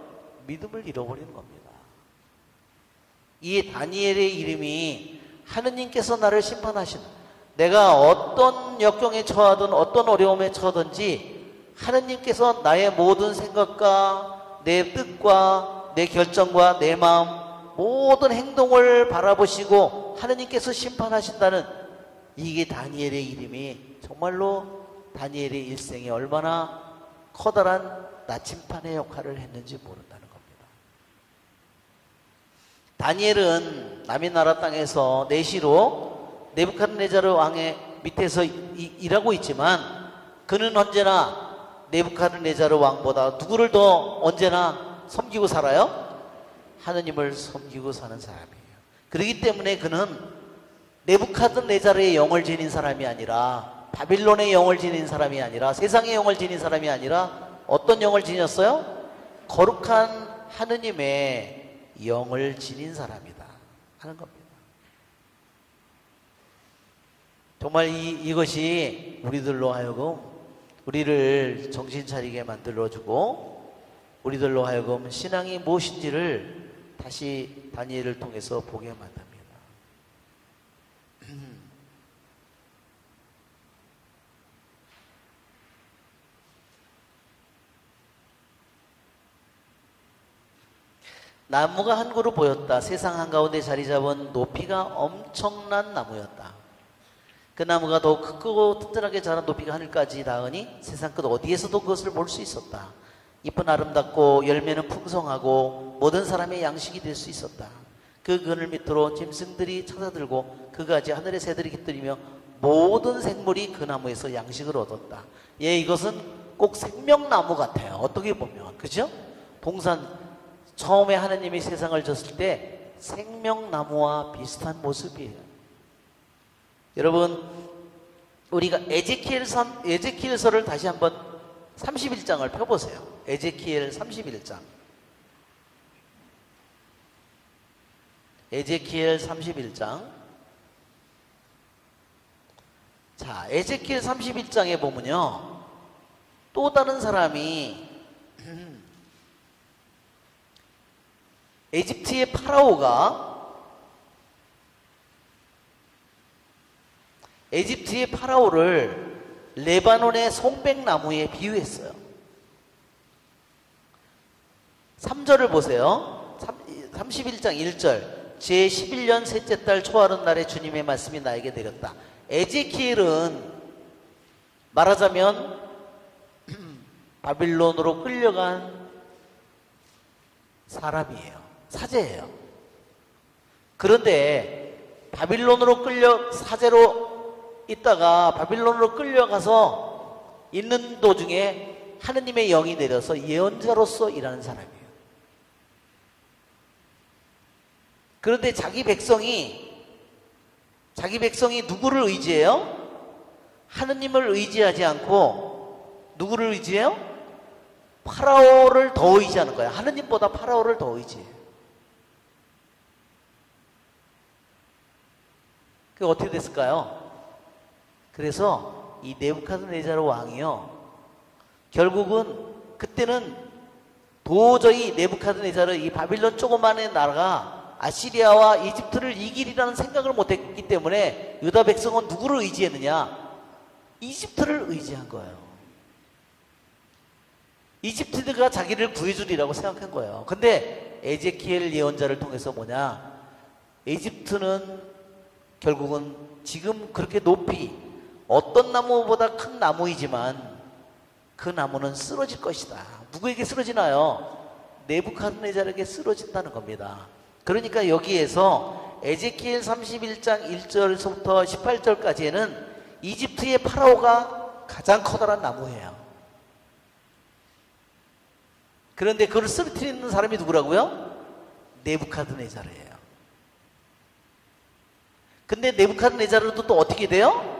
믿음을 잃어버리는 겁니다. 이 다니엘의 이름이 하느님께서 나를 심판하시는, 내가 어떤 역경에 처하든 어떤 어려움에 처하든지 하느님께서 나의 모든 생각과 내 뜻과 내 결정과 내 마음, 모든 행동을 바라보시고 하느님께서 심판하신다는, 이게 다니엘의 이름이 정말로 다니엘의 일생에 얼마나 커다란 나침판의 역할을 했는지 모른다는 겁니다. 다니엘은 남의 나라 땅에서 내시로 네부갓네자르 왕의 밑에서 일하고 있지만, 그는 언제나 네부갓네자르 왕보다 누구를 더 언제나 섬기고 살아요? 하느님을 섬기고 사는 사람이에요. 그렇기 때문에 그는 네부갓네자르의 영을 지닌 사람이 아니라, 바빌론의 영을 지닌 사람이 아니라, 세상의 영을 지닌 사람이 아니라 어떤 영을 지녔어요? 거룩한 하느님의 영을 지닌 사람이다 하는 겁니다. 정말 이것이 우리들로 하여금 우리를 정신 차리게 만들어주고, 우리들로 하여금 신앙이 무엇인지를 다시 다니엘을 통해서 보게 만듭니다. 나무가 한 그루 보였다. 세상 한가운데 자리 잡은 높이가 엄청난 나무였다. 그 나무가 더욱 크고 튼튼하게 자란 높이가 하늘까지 닿으니 세상 끝 어디에서도 그것을 볼 수 있었다. 잎은 아름답고 열매는 풍성하고 모든 사람의 양식이 될 수 있었다. 그 그늘 밑으로 짐승들이 찾아들고 그 가지 하늘의 새들이 깃들이며 모든 생물이 그 나무에서 양식을 얻었다. 예, 이것은 꼭 생명나무 같아요. 어떻게 보면. 그죠? 동산, 처음에 하나님이 세상을 졌을 때 생명나무와 비슷한 모습이에요. 여러분, 우리가 에제키엘서를 다시 한번 31장을 펴보세요. 에제키엘 31장. 에제키엘 31장. 자, 에제키엘 31장에 보면요, 또 다른 사람이 에집트의 파라오를 레바논의 송백나무에 비유했어요. 3절을 보세요. 31장 1절. 제11년 셋째 달 초하룻 날에 주님의 말씀이 나에게 내렸다. 에제키엘은 말하자면 바빌론으로 끌려간 사람이에요. 사제예요. 그런데 바빌론으로 사제로 있다가 바빌론으로 끌려가서 있는 도중에 하느님의 영이 내려서 예언자로서 일하는 사람이에요. 그런데 자기 백성이 누구를 의지해요? 하느님을 의지하지 않고 누구를 의지해요? 파라오를 더 의지하는 거예요. 하느님보다 파라오를 더 의지해요. 그게 어떻게 됐을까요? 그래서 이 네부카드네자르 왕이요, 결국은 그때는 도저히 네부카드네자르 이 바빌론 조그만한 나라가 아시리아와 이집트를 이기리라는 생각을 못했기 때문에 유다 백성은 누구를 의지했느냐? 이집트를 의지한 거예요. 이집트가 자기를 구해주리라고 생각한 거예요. 근데 에제키엘 예언자를 통해서 뭐냐? 이집트는 결국은 지금 그렇게 높이 어떤 나무보다 큰 나무이지만 그 나무는 쓰러질 것이다. 누구에게 쓰러지나요? 네부카드네자르에게 쓰러진다는 겁니다. 그러니까 여기에서 에제키엘 31장 1절부터 18절까지에는 이집트의 파라오가 가장 커다란 나무예요. 그런데 그걸 쓰러뜨리는 사람이 누구라고요? 네부카드네자르예요. 근데 네부카드네자르도 또 어떻게 돼요?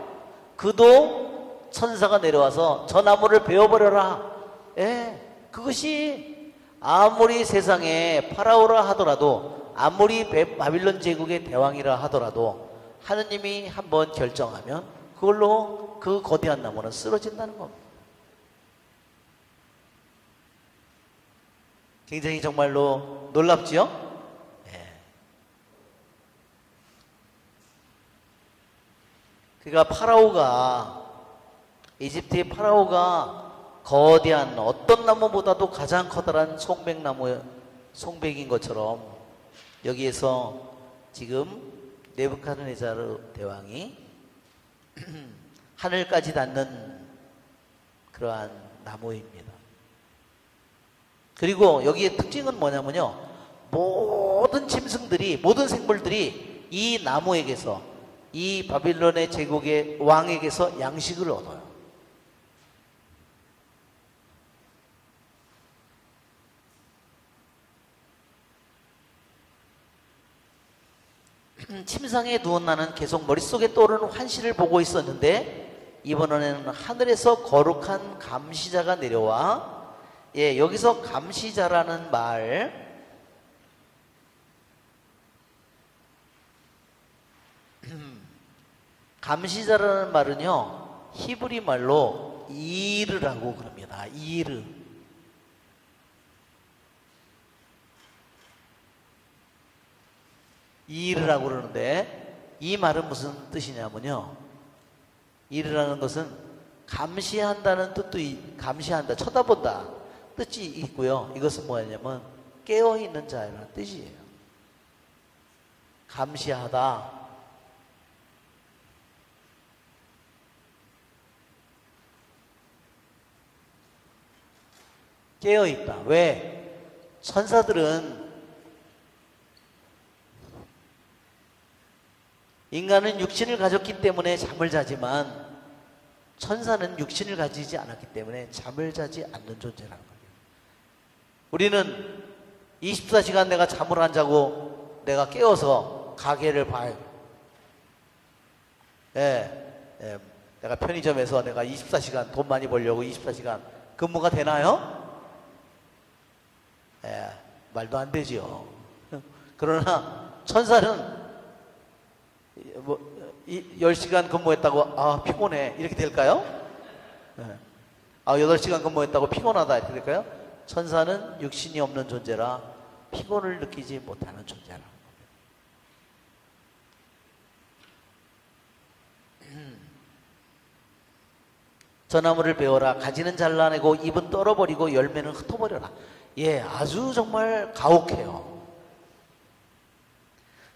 그도 천사가 내려와서 저 나무를 베어버려라. 예, 그것이 아무리 세상에 파라오라 하더라도, 아무리 바빌론 제국의 대왕이라 하더라도 하느님이 한번 결정하면 그걸로 그 거대한 나무는 쓰러진다는 겁니다. 굉장히 정말로 놀랍지요? 예. 그러니까 파라오가, 이집트의 파라오가 거대한 어떤 나무보다도 가장 커다란 송백나무, 송백인 것처럼 여기에서 지금 네부카드네자르 대왕이 하늘까지 닿는 그러한 나무입니다. 그리고 여기에 특징은 뭐냐면요, 모든 짐승들이, 모든 생물들이 이 나무에게서, 이 바빌론의 제국의 왕에게서 양식을 얻어요. 침상에 누운 나는 계속 머릿속에 떠오르는 환시를 보고 있었는데 이번에는 하늘에서 거룩한 감시자가 내려와, 예, 여기서 감시자라는 말, 감시자라는 말은요, 히브리 말로 이르라고 그럽니다. 이르. 이르라고 그러는데 이 말은 무슨 뜻이냐면요, 이르라는 것은 감시한다는 뜻도, 감시한다, 쳐다본다 뜻이 있고요. 이것은 뭐냐면 깨어있는 자라는 뜻이에요. 감시하다. 깨어있다. 왜? 천사들은, 인간은 육신을 가졌기 때문에 잠을 자지만 천사는 육신을 가지지 않았기 때문에 잠을 자지 않는 존재라는 거예요. 우리는 24시간 내가 잠을 안 자고 내가 깨어서 가게를 봐요. 예, 내가 편의점에서 내가 24시간 돈 많이 벌려고 24시간 근무가 되나요? 예, 말도 안 되죠. 그러나 천사는 10시간 근무했다고 아 피곤해 이렇게 될까요? 예. 8시간 근무했다고 피곤하다 이렇게 될까요? 천사는 육신이 없는 존재라 피곤을 느끼지 못하는 존재라는 겁니다. 저 나무를 베어라. 가지는 잘라내고 잎은 떨어버리고 열매는 흩어버려라. 예, 아주 정말 가혹해요.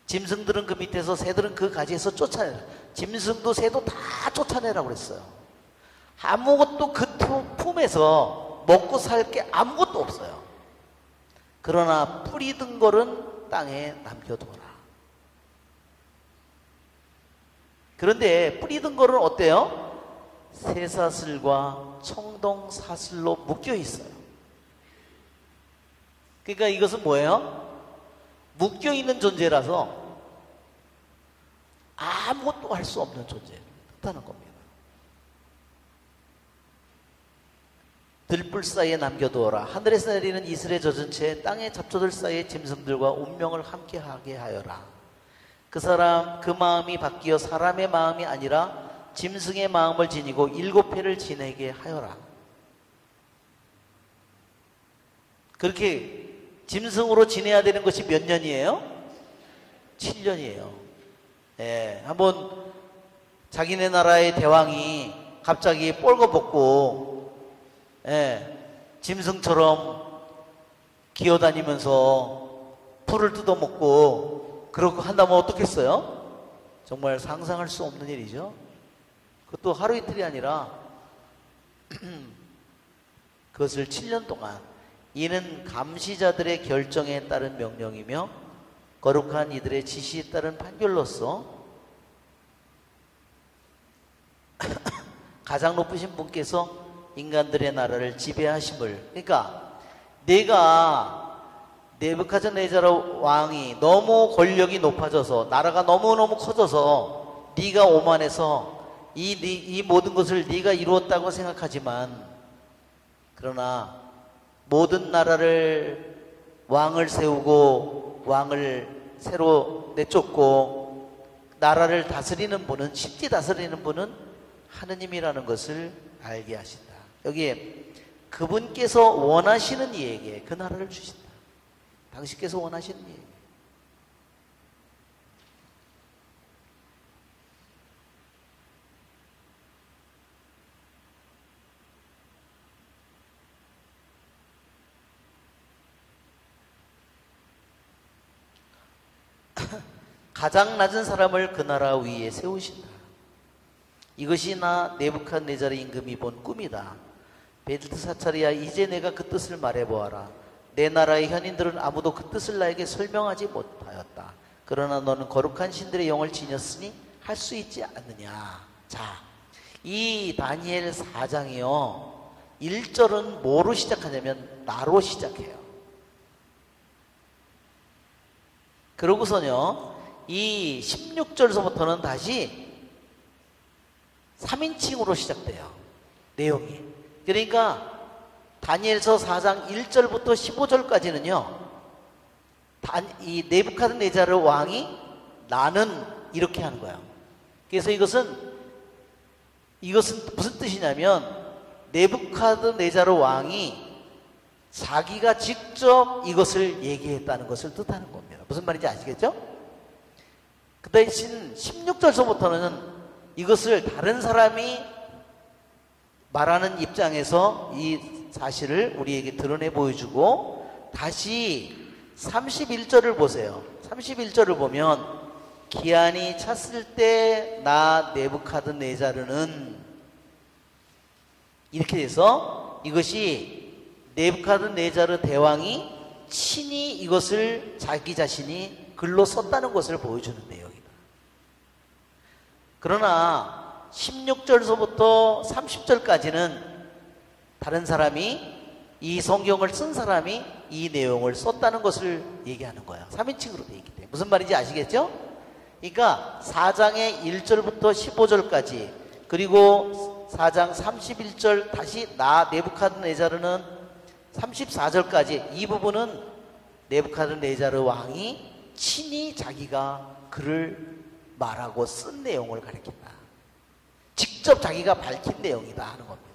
짐승들은 그 밑에서, 새들은 그 가지에서 쫓아내라. 짐승도 새도 다 쫓아내라고 그랬어요. 아무것도 그 품에서 먹고 살 게 아무것도 없어요. 그러나 뿌리 든 거는 땅에 남겨둬라. 그런데 뿌리 든 거는 어때요? 쇠사슬과 청동사슬로 묶여 있어요. 그러니까 이것은 뭐예요? 묶여 있는 존재라서 아무것도 할 수 없는 존재를 뜻하는 겁니다. 들불 사이에 남겨두어라. 하늘에서 내리는 이슬에 젖은 채 땅의 잡초들 사이에 짐승들과 운명을 함께하게 하여라. 그 사람, 그 마음이 바뀌어 사람의 마음이 아니라 짐승의 마음을 지니고 7회를 지내게 하여라. 그렇게 짐승으로 지내야 되는 것이 몇 년이에요? 7년이에요. 예, 한번 자기네 나라의 대왕이 갑자기 뻘거벗고 짐승처럼 기어다니면서 풀을 뜯어먹고 그러고 한다면 어떻겠어요? 정말 상상할 수 없는 일이죠. 그것도 하루 이틀이 아니라 그것을 7년 동안. 이는 감시자들의 결정에 따른 명령이며 거룩한 이들의 지시에 따른 판결로서 가장 높으신 분께서 인간들의 나라를 지배하심을. 그러니까 내가 네부갓네살 왕이 너무 권력이 높아져서 나라가 너무너무 커져서 네가 오만해서 이 모든 것을 네가 이루었다고 생각하지만, 그러나 모든 나라를 왕을 세우고 왕을 새로 내쫓고 나라를 다스리는 분은, 쉽게 다스리는 분은 하느님이라는 것을 알게 하신다. 여기에 그분께서 원하시는 이에게 그 나라를 주신다. 당신께서 원하시는 이에게. 가장 낮은 사람을 그 나라 위에 세우신다. 이것이 나 네부갓네살 임금이 본 꿈이다. 벨트사차리야, 이제 내가 그 뜻을 말해보아라. 내 나라의 현인들은 아무도 그 뜻을 나에게 설명하지 못하였다. 그러나 너는 거룩한 신들의 영을 지녔으니 할 수 있지 않느냐. 자, 이 다니엘 4장이요 1절은 뭐로 시작하냐면 나로 시작해요. 그러고서요 이 16절서부터는 다시 3인칭으로 시작돼요. 내용이. 그러니까 다니엘서 4장 1절부터 15절까지는요 이 네부갓네살 왕이 나는 이렇게 하는 거예요. 그래서 이것은 무슨 뜻이냐면 네부갓네살 왕이 자기가 직접 이것을 얘기했다는 것을 뜻하는 겁니다. 무슨 말인지 아시겠죠? 그 대신 16절서부터는 이것을 다른 사람이 말하는 입장에서 이 사실을 우리에게 드러내 보여주고, 다시 31절을 보세요. 31절을 보면 기한이 찼을 때 나 네부갓네살은 이렇게 돼서 이것이 네부갓네살 대왕이 친히 이것을 자기 자신이 글로 썼다는 것을 보여주는 내용이다. 그러나 16절서부터 30절까지는 다른 사람이, 이 성경을 쓴 사람이 이 내용을 썼다는 것을 얘기하는 거예요. 3인칭으로 되어 있기 때문에. 무슨 말인지 아시겠죠? 그러니까 4장의 1절부터 15절까지, 그리고 4장 31절 다시 나 네부갓네살은 34절까지, 이 부분은 네부갓네살 왕이 친히 자기가 글을 말하고 쓴 내용을 가리킨다. 직접 자기가 밝힌 내용이다 하는 겁니다.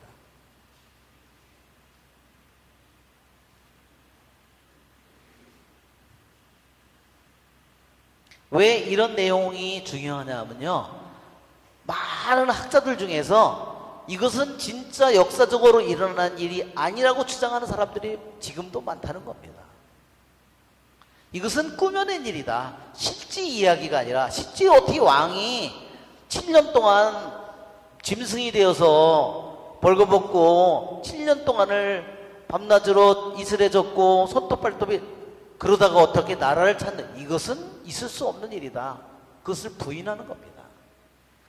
왜 이런 내용이 중요하냐면요, 많은 학자들 중에서 이것은 진짜 역사적으로 일어난 일이 아니라고 주장하는 사람들이 지금도 많다는 겁니다. 이것은 꾸며낸 일이다. 실제 이야기가 아니라, 실제 어떻게 왕이 7년 동안 짐승이 되어서 벌거벗고 7년 동안을 밤낮으로 이슬해졌고 손톱발톱이, 그러다가 어떻게 나라를 찾는, 이것은 있을 수 없는 일이다. 그것을 부인하는 겁니다.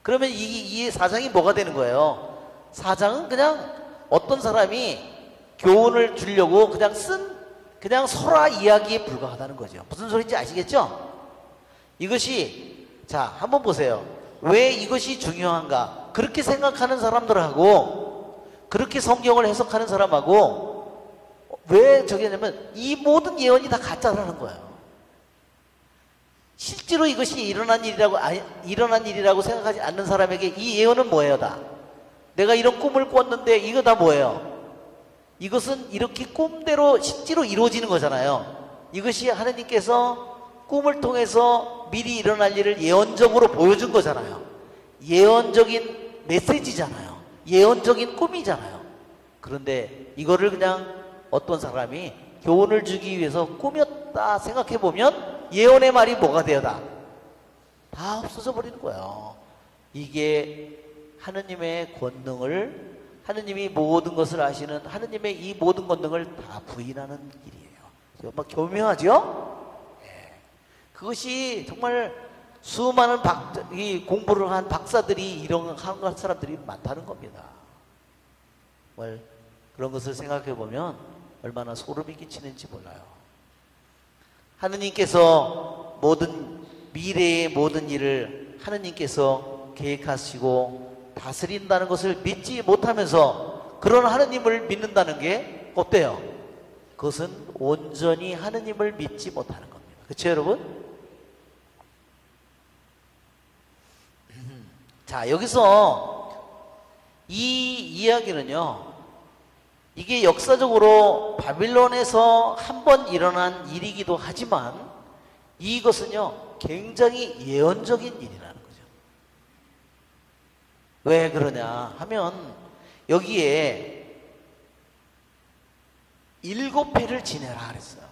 그러면 이 사장이 뭐가 되는 거예요? 사장은 그냥 어떤 사람이 교훈을 주려고 그냥 쓴 그냥 설화 이야기에 불과하다는 거죠. 무슨 소리인지 아시겠죠? 이것이, 자, 한번 보세요. 왜 이것이 중요한가? 그렇게 생각하는 사람들하고 그렇게 성경을 해석하는 사람하고 왜 저기 하냐면 이 모든 예언이 다 가짜라는 거예요. 실제로 이것이 일어난 일이라고 생각하지 않는 사람에게 이 예언은 뭐예요, 다? 내가 이런 꿈을 꿨는데 이거 다 뭐예요? 이것은 이렇게 꿈대로 실제로 이루어지는 거잖아요. 이것이 하느님께서 꿈을 통해서 미리 일어날 일을 예언적으로 보여준 거잖아요. 예언적인 메시지잖아요. 예언적인 꿈이잖아요. 그런데 이거를 그냥 어떤 사람이 교훈을 주기 위해서 꿈이었다 생각해보면 예언의 말이 뭐가 되어다? 다 없어져 버리는 거예요. 이게 하느님의 권능을, 하느님이 모든 것을 아시는 하느님의 이 모든 권능을 다 부인하는 길이에요. 정말 교묘하죠? 네. 그것이 정말 수많은 이 공부를 한 박사들이 이런 사람들이 많다는 겁니다. 정말 그런 것을 생각해 보면 얼마나 소름이 끼치는지 몰라요. 하느님께서 미래의 모든 일을 하느님께서 계획하시고 다스린다는 것을 믿지 못하면서 그런 하느님을 믿는다는 게 어때요? 그것은 온전히 하느님을 믿지 못하는 겁니다. 그렇죠, 여러분? 자, 여기서 이 이야기는요, 이게 역사적으로 바빌론에서 한 번 일어난 일이기도 하지만 이것은요, 굉장히 예언적인 일이라는 거죠. 왜 그러냐 하면 여기에 7회를 지내라 그랬어요.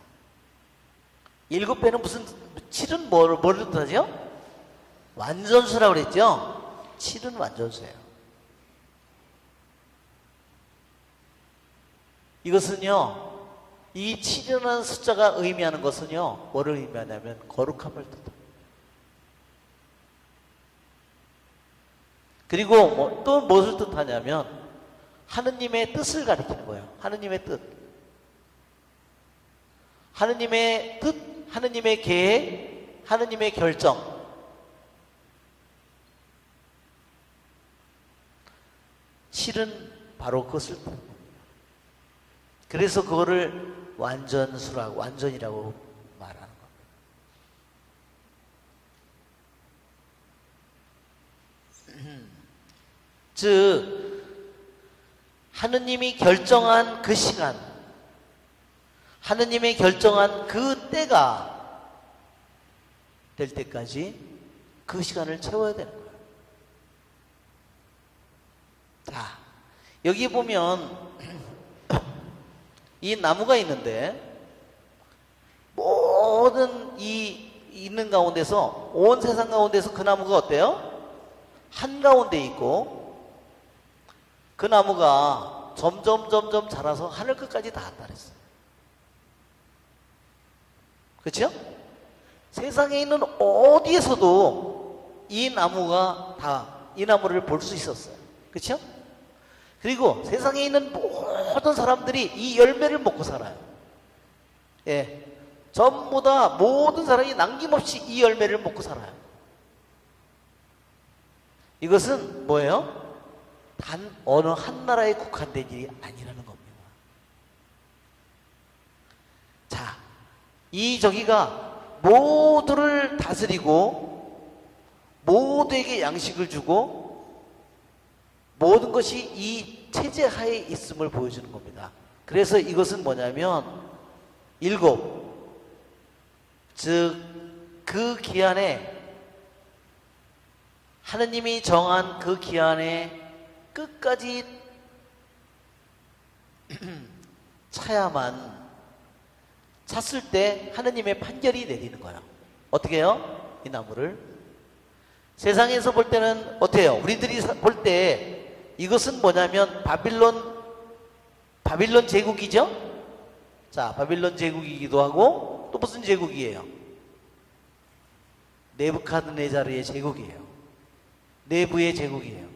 7회는 무슨, 7은 뭘 뜻하죠? 완전수라고 그랬죠? 7은 완전수예요. 이것은요, 이 7이라는 숫자가 의미하는 것은요, 뭐를 의미하냐면 거룩함을 뜻합니다. 그리고 또 무엇을 뜻하냐면 하느님의 뜻을 가리키는 거예요. 하느님의 뜻. 하느님의 뜻, 하느님의 계획, 하느님의 결정. 실은 바로 그것을 뜻합니다. 그래서 그거를 완전이라고 말하는 겁니다. 즉, 하느님이 결정한 그 시간, 하느님이 결정한 그 때가 될 때까지 그 시간을 채워야 되는 거예요. 자, 여기 보면 이 나무가 있는데 모든 이 있는 가운데서, 온 세상 가운데서 그 나무가 어때요? 한가운데 있고 그 나무가 점점 자라서 하늘 끝까지 닿았다 그랬어요. 그렇죠? 세상에 있는 어디에서도 이 나무가 이 나무를 볼 수 있었어요. 그렇죠? 그리고 세상에 있는 모든 사람들이 이 열매를 먹고 살아요. 예. 전부 다 모든 사람이 남김없이 이 열매를 먹고 살아요. 이것은 뭐예요? 단 어느 한 나라에 국한된 일이 아니라는 겁니다. 자, 저기가 모두를 다스리고 모두에게 양식을 주고 모든 것이 이 체제 하에 있음을 보여주는 겁니다. 그래서 이것은 뭐냐면 7, 즉 그 기한에, 하느님이 정한 그 기한에 끝까지 차야만, 찼을 때 하느님의 판결이 내리는 거예요. 어떻게 해요? 이 나무를 세상에서 볼 때는 어때요? 우리들이 볼 때 이것은 뭐냐면 바빌론 제국이죠? 자, 바빌론 제국이기도 하고 또 무슨 제국이에요? 네부카드네자르의 제국이에요. 내부의 제국이에요.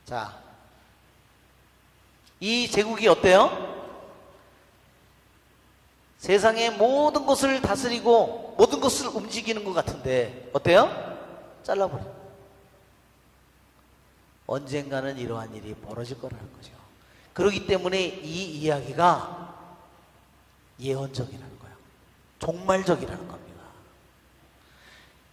자, 이 제국이 어때요? 세상의 모든 것을 다스리고 모든 것을 움직이는 것 같은데 어때요? 잘라버려요. 언젠가는 이러한 일이 벌어질 거라는 거죠. 그렇기 때문에 이 이야기가 예언적이라는 거예요. 종말적이라는 겁니다.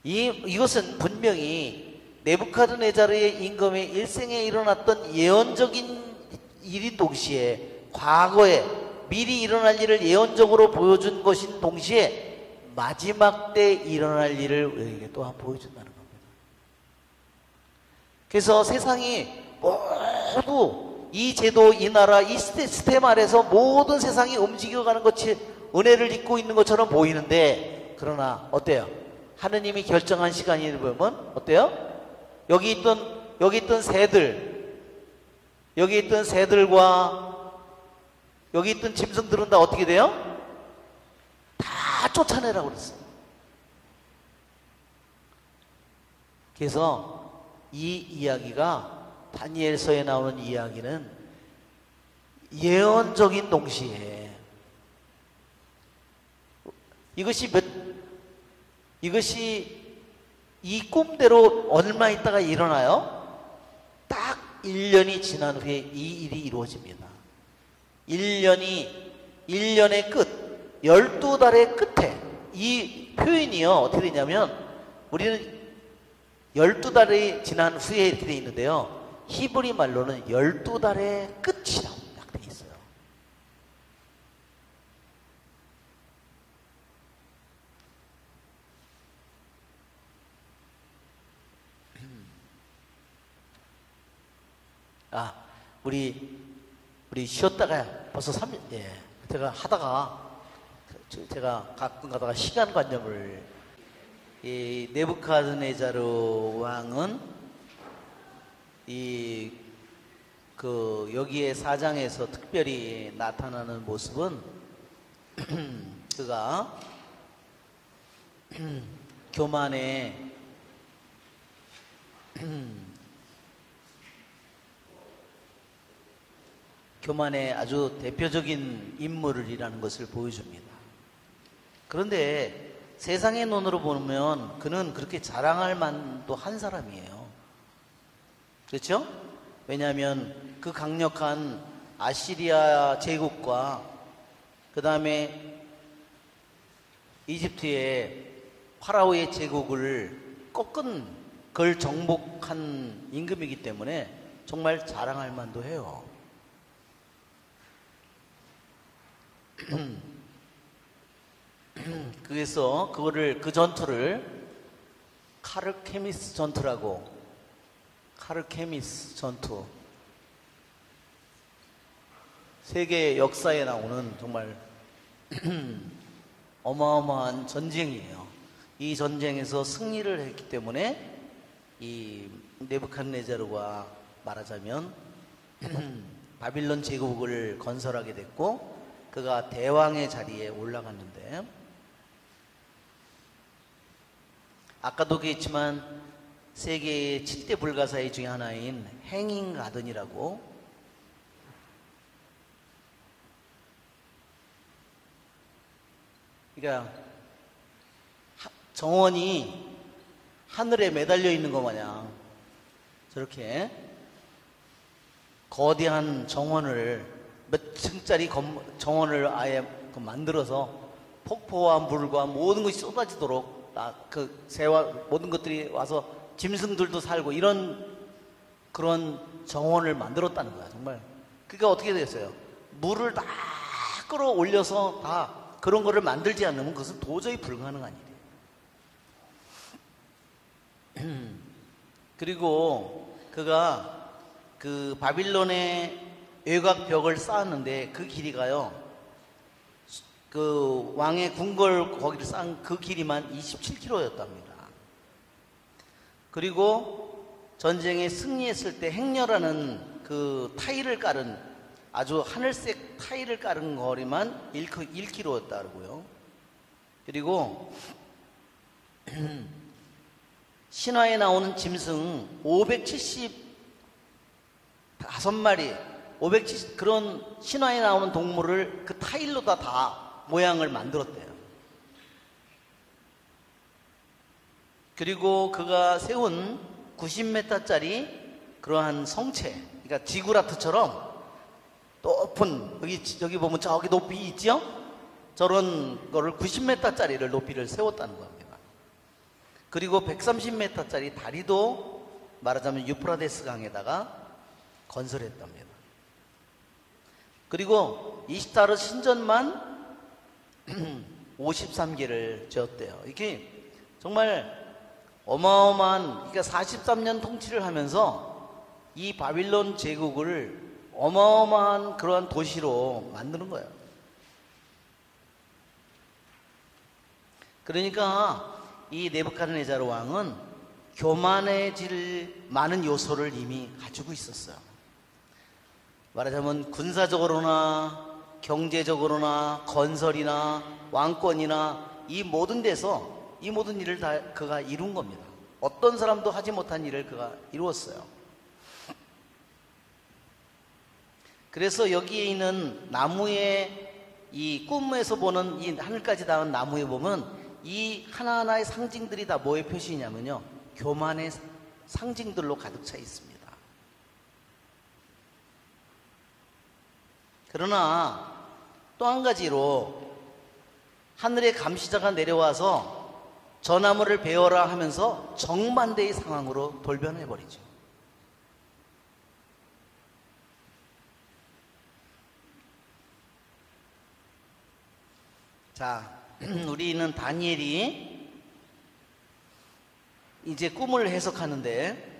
이것은 분명히 네부카드네자르의 임금의 일생에 일어났던 예언적인 일인 동시에 과거에 미리 일어날 일을 예언적으로 보여준 것인 동시에 마지막 때 일어날 일을 우리에게 또한 보여준다는 겁니다. 그래서 세상이 모두 이 제도, 이 나라, 이 시스템 아래서 모든 세상이 움직여가는 것이 은혜를 입고 있는 것처럼 보이는데, 그러나 어때요? 하느님이 결정한 시간이 보면 어때요? 여기 있던 새들과 여기 있던 짐승들은 다 어떻게 돼요? 다 쫓아내라고 그랬어요. 그래서 이 이야기가, 다니엘서에 나오는 이야기는 예언적인 동시에 이것이 이 꿈대로 얼마 있다가 일어나요? 딱 1년이 지난 후에 이 일이 이루어집니다. 1년의 끝, 12달의 끝에, 이 표현이요, 어떻게 되냐면, 우리는 12달이 지난 후에 이렇게 되어 있는데요, 히브리 말로는 12달의 끝이라고 딱 되어 있어요. 우리 쉬었다가 벌써 3일, 제가 가끔 가다가 시간관념을, 이 네부카드네자르 왕은 여기에 사장에서 특별히 나타나는 모습은 그가 교만의 아주 대표적인 인물이라는 것을 보여줍니다. 그런데 세상의 눈으로 보면 그는 그렇게 자랑할 만도 한 사람이에요. 그렇죠? 왜냐하면 그 강력한 아시리아 제국과 그 다음에 이집트의 파라오의 제국을 꺾은, 그걸 정복한 임금이기 때문에 정말 자랑할 만도 해요. 그래서 그 전투를 카르케미스 전투라고, 카르케미스 전투, 세계 역사에 나오는 정말 어마어마한 전쟁이에요. 이 전쟁에서 승리를 했기 때문에 이 네부칸네자르가 말하자면 바빌론 제국을 건설하게 됐고, 그가 대왕의 자리에 올라갔는데, 아까도 얘기했지만 세계의 7대 불가사의 중에 하나인 행잉 가든이라고, 그러니까 정원이 하늘에 매달려 있는 것 마냥 저렇게 거대한 정원을, 몇 층짜리 정원을 아예 만들어서 폭포와 물과 모든 것이 쏟아지도록, 그 새와 모든 것들이 와서 짐승들도 살고 그런 정원을 만들었다는 거야, 정말. 그게 어떻게 됐어요? 물을 다 끌어올려서 다 그런 거를 만들지 않으면 그것은 도저히 불가능한 일이에요. 그리고 그가 그 바빌론의 외곽벽을 쌓았는데 그 길이가요, 그 왕의 궁궐 거기를 쌓은 그 길이만 27km였답니다. 그리고 전쟁에 승리했을 때 행렬하는 그 타일을 깔은, 아주 하늘색 타일을 깔은 거리만 1km였다고요. 그리고 신화에 나오는 짐승 575마리, 570, 그런 신화에 나오는 동물을 그 타일로 다 모양을 만들었대요. 그리고 그가 세운 90m짜리 그러한 성체, 그러니까 지구라트처럼 높은, 여기 보면 저기 높이 있죠? 저런 거를 90m짜리를 높이를 세웠다는 겁니다. 그리고 130m짜리 다리도 말하자면 유프라데스 강에다가 건설했답니다. 그리고 이시타르 신전만 53개를 지었대요. 이게 정말 어마어마한, 그러니까 43년 통치를 하면서 이 바빌론 제국을 어마어마한 그러한 도시로 만드는 거예요. 그러니까 이 네부카드네자르 왕은 교만해질 많은 요소를 이미 가지고 있었어요. 말하자면 군사적으로나 경제적으로나 건설이나 왕권이나 이 모든 데서 이 모든 일을 다 그가 이룬 겁니다. 어떤 사람도 하지 못한 일을 그가 이루었어요. 그래서 여기에 있는 나무의 이 꿈에서 보는 이 하늘까지 닿은 나무에 보면 이 하나하나의 상징들이 다 뭐의 표시냐면요, 교만의 상징들로 가득 차 있습니다. 그러나 또 한 가지로 하늘의 감시자가 내려와서 저 나무를 베어라 하면서 정반대의 상황으로 돌변해버리죠. 자, 우리는 다니엘이 이제 꿈을 해석하는데,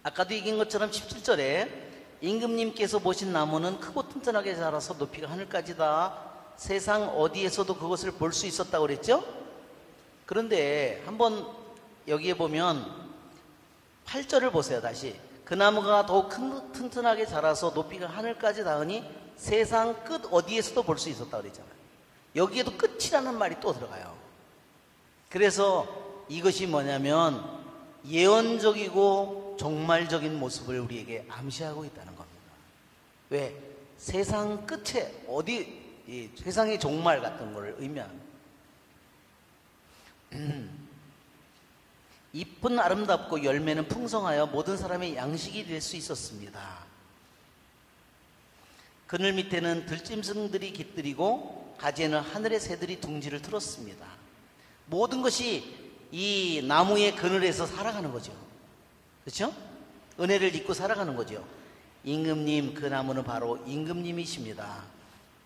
아까도 얘기한 것처럼 17절에 임금님께서 보신 나무는 크고 튼튼하게 자라서 높이가 하늘까지다. 세상 어디에서도 그것을 볼 수 있었다고 그랬죠? 그런데 한번 여기에 보면 8절을 보세요. 다시. 그 나무가 더욱 튼튼하게 자라서 높이가 하늘까지 닿으니 세상 끝 어디에서도 볼 수 있었다고 그랬잖아요. 여기에도 끝이라는 말이 또 들어가요. 그래서 이것이 뭐냐면 예언적이고 종말적인 모습을 우리에게 암시하고 있다는 겁니다. 왜? 세상 끝에 어디, 이 세상의 종말 같은 걸 의미합니다. 잎은 아름답고 열매는 풍성하여 모든 사람의 양식이 될 수 있었습니다. 그늘 밑에는 들짐승들이 깃들이고 가지에는 하늘의 새들이 둥지를 틀었습니다. 모든 것이 이 나무의 그늘에서 살아가는 거죠. 그렇죠? 은혜를 입고 살아가는 거죠. 임금님, 그 나무는 바로 임금님이십니다.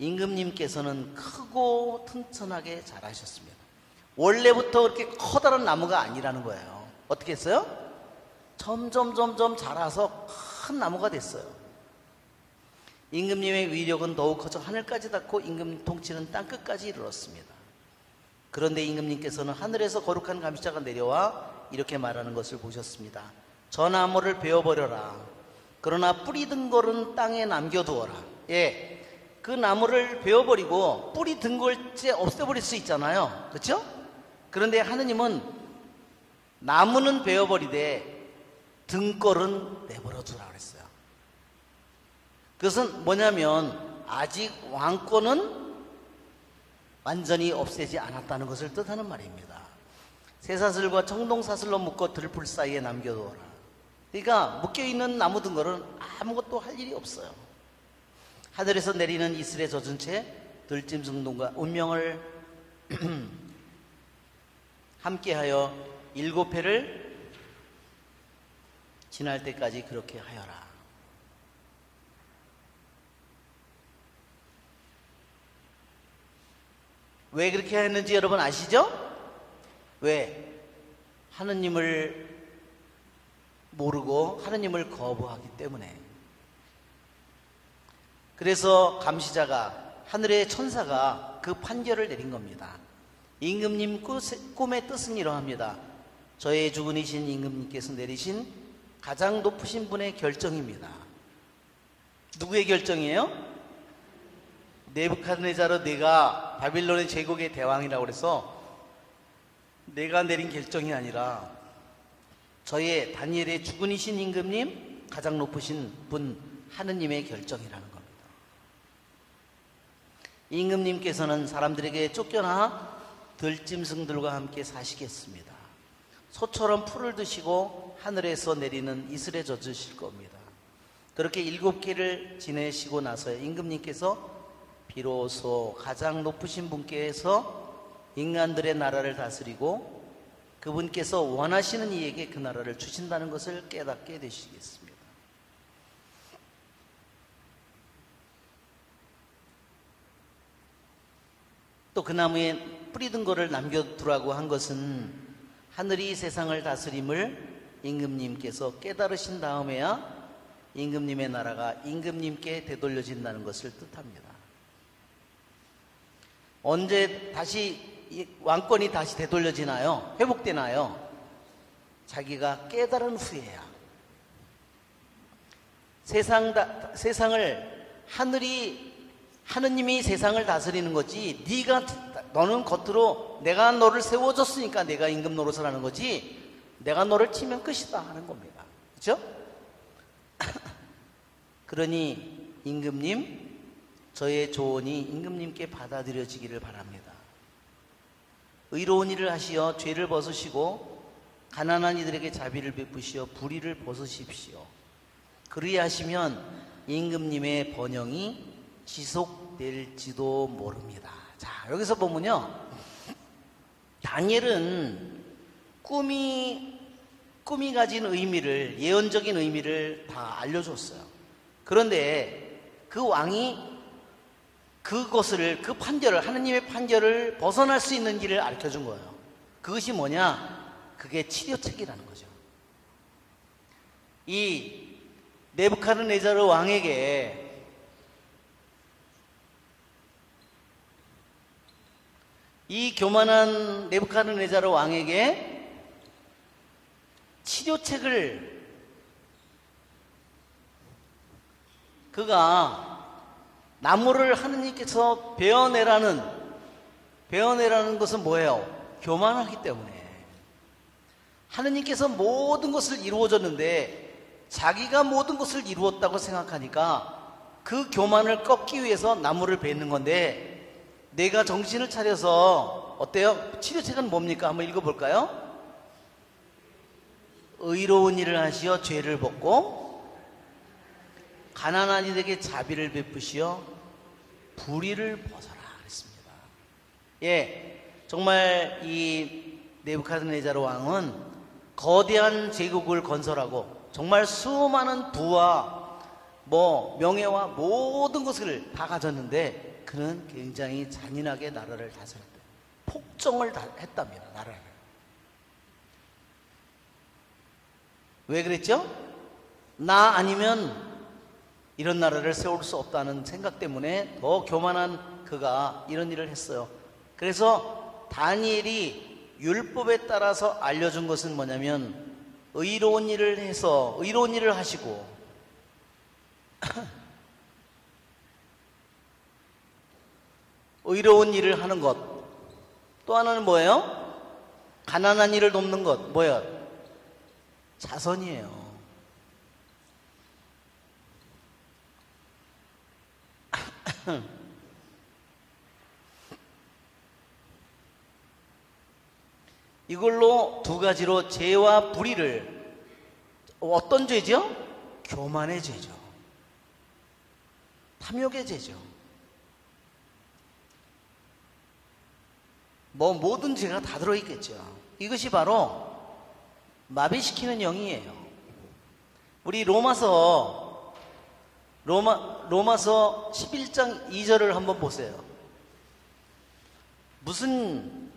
임금님께서는 크고 튼튼하게 자라셨습니다. 원래부터 그렇게 커다란 나무가 아니라는 거예요. 어떻게 했어요? 점점 자라서 큰 나무가 됐어요. 임금님의 위력은 더욱 커져 하늘까지 닿고 임금 통치는 땅끝까지 이르렀습니다. 그런데 임금님께서는 하늘에서 거룩한 감시자가 내려와 이렇게 말하는 것을 보셨습니다. 저 나무를 베어버려라. 그러나 뿌리 든 걸은 땅에 남겨두어라. 예, 그 나무를 베어버리고 뿌리 든 걸째 없애버릴 수 있잖아요. 그렇죠? 그런데 하느님은 나무는 베어버리되 등걸은 내버려두라 그랬어요. 그것은 뭐냐면 아직 왕권은 완전히 없애지 않았다는 것을 뜻하는 말입니다. 쇠사슬과 청동사슬로 묶어 들풀 사이에 남겨두어라. 그러니까 묶여있는 나무 등걸은 아무것도 할 일이 없어요. 하늘에서 내리는 이슬에 젖은 채 들짐승동과 운명을 함께하여 7회를 지날 때까지 그렇게 하여라. 왜 그렇게 했는지 여러분 아시죠? 왜? 하느님을 모르고 하느님을 거부하기 때문에. 그래서 감시자가, 하늘의 천사가 그 판결을 내린 겁니다. 임금님 꿈의 뜻은 이러합니다. 저의 주군이신 임금님께서 내리신 가장 높으신 분의 결정입니다. 누구의 결정이에요? 네부카드네자르, 내가 바빌론의 제국의 대왕이라고 그래서 내가 내린 결정이 아니라 저의 다니엘의 주군이신 임금님, 가장 높으신 분 하느님의 결정이라는 겁니다. 임금님께서는 사람들에게 쫓겨나 들짐승들과 함께 사시겠습니다. 소처럼 풀을 드시고 하늘에서 내리는 이슬에 젖으실 겁니다. 그렇게 7개를 지내시고 나서 임금님께서 비로소 가장 높으신 분께서 인간들의 나라를 다스리고 그분께서 원하시는 이에게 그 나라를 주신다는 것을 깨닫게 되시겠습니다. 또 그 나무에 뿌리 든 거를 남겨두라고 한 것은 하늘이 세상을 다스림을 임금님께서 깨달으신 다음에야 임금님의 나라가 임금님께 되돌려진다는 것을 뜻합니다. 언제 다시 왕권이 다시 되돌려지나요? 회복되나요? 자기가 깨달은 후에야. 세상을 하느님이 세상을 다스리는 거지, 너는 겉으로 내가 너를 세워줬으니까 내가 임금 노릇을 하는 거지, 내가 너를 치면 끝이다 하는 겁니다. 그렇죠? 그러니 임금님, 저의 조언이 임금님께 받아들여지기를 바랍니다. 의로운 일을 하시어 죄를 벗으시고 가난한 이들에게 자비를 베푸시어 불의를 벗으십시오. 그리하시면 임금님의 번영이 지속될지도 모릅니다. 자, 여기서 보면요, 다니엘은 꿈이 가진 의미를, 예언적인 의미를 다 알려줬어요. 그런데 그 왕이 그 판결을, 하느님의 판결을 벗어날 수 있는 길을 알려준 거예요. 그것이 뭐냐? 그게 치료책이라는 거죠. 이 네부카드네자르 왕에게 이 교만한 네부카드네자르 왕에게 치료책을 그가 나무를 하느님께서 베어내라는 것은 뭐예요? 교만하기 때문에. 하느님께서 모든 것을 이루어줬는데 자기가 모든 것을 이루었다고 생각하니까 그 교만을 꺾기 위해서 나무를 베는 건데, 내가 정신을 차려서 어때요? 치료책은 뭡니까? 한번 읽어볼까요? 의로운 일을 하시어 죄를 벗고 가난한 이들에게 자비를 베푸시어 불의를 벗어라 그랬습니다. 예, 정말 이 네부카드네자르 왕은 거대한 제국을 건설하고 정말 수많은 부와 명예와 모든 것을 다 가졌는데, 그는 굉장히 잔인하게 나라를 다스렸다. 폭정을 했답니다. 나라를. 왜 그랬죠? 나 아니면 이런 나라를 세울 수 없다는 생각 때문에 더 교만한 그가 이런 일을 했어요. 그래서 다니엘이 율법에 따라서 알려준 것은 뭐냐면, 의로운 일을 하시고 의로운 일을 하는 것. 또 하나는 뭐예요? 가난한 이를 돕는 것. 뭐예요? 자선이에요. 이걸로 두 가지로 죄와 불의를, 어떤 죄죠? 교만의 죄죠. 탐욕의 죄죠. 모든 죄가 다 들어있겠죠. 이것이 바로 마비시키는 영이에요. 우리 로마서 11장 2절을 한번 보세요. 무슨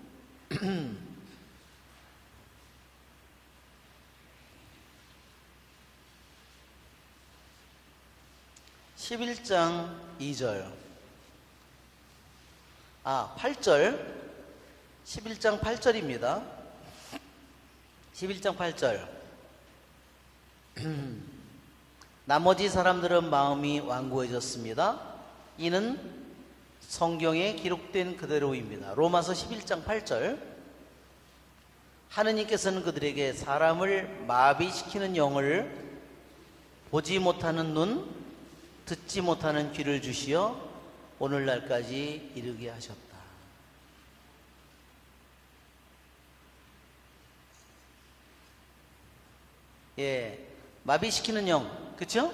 11장 2절 8절 11장 8절입니다. 11장 8절 나머지 사람들은 마음이 완고해졌습니다. 이는 성경에 기록된 그대로입니다. 로마서 11장 8절 하느님께서는 그들에게 사람을 마비시키는 영을 보지 못하는 눈, 듣지 못하는 귀를 주시어 오늘날까지 이르게 하셨다. 예, 마비시키는 영, 그쵸?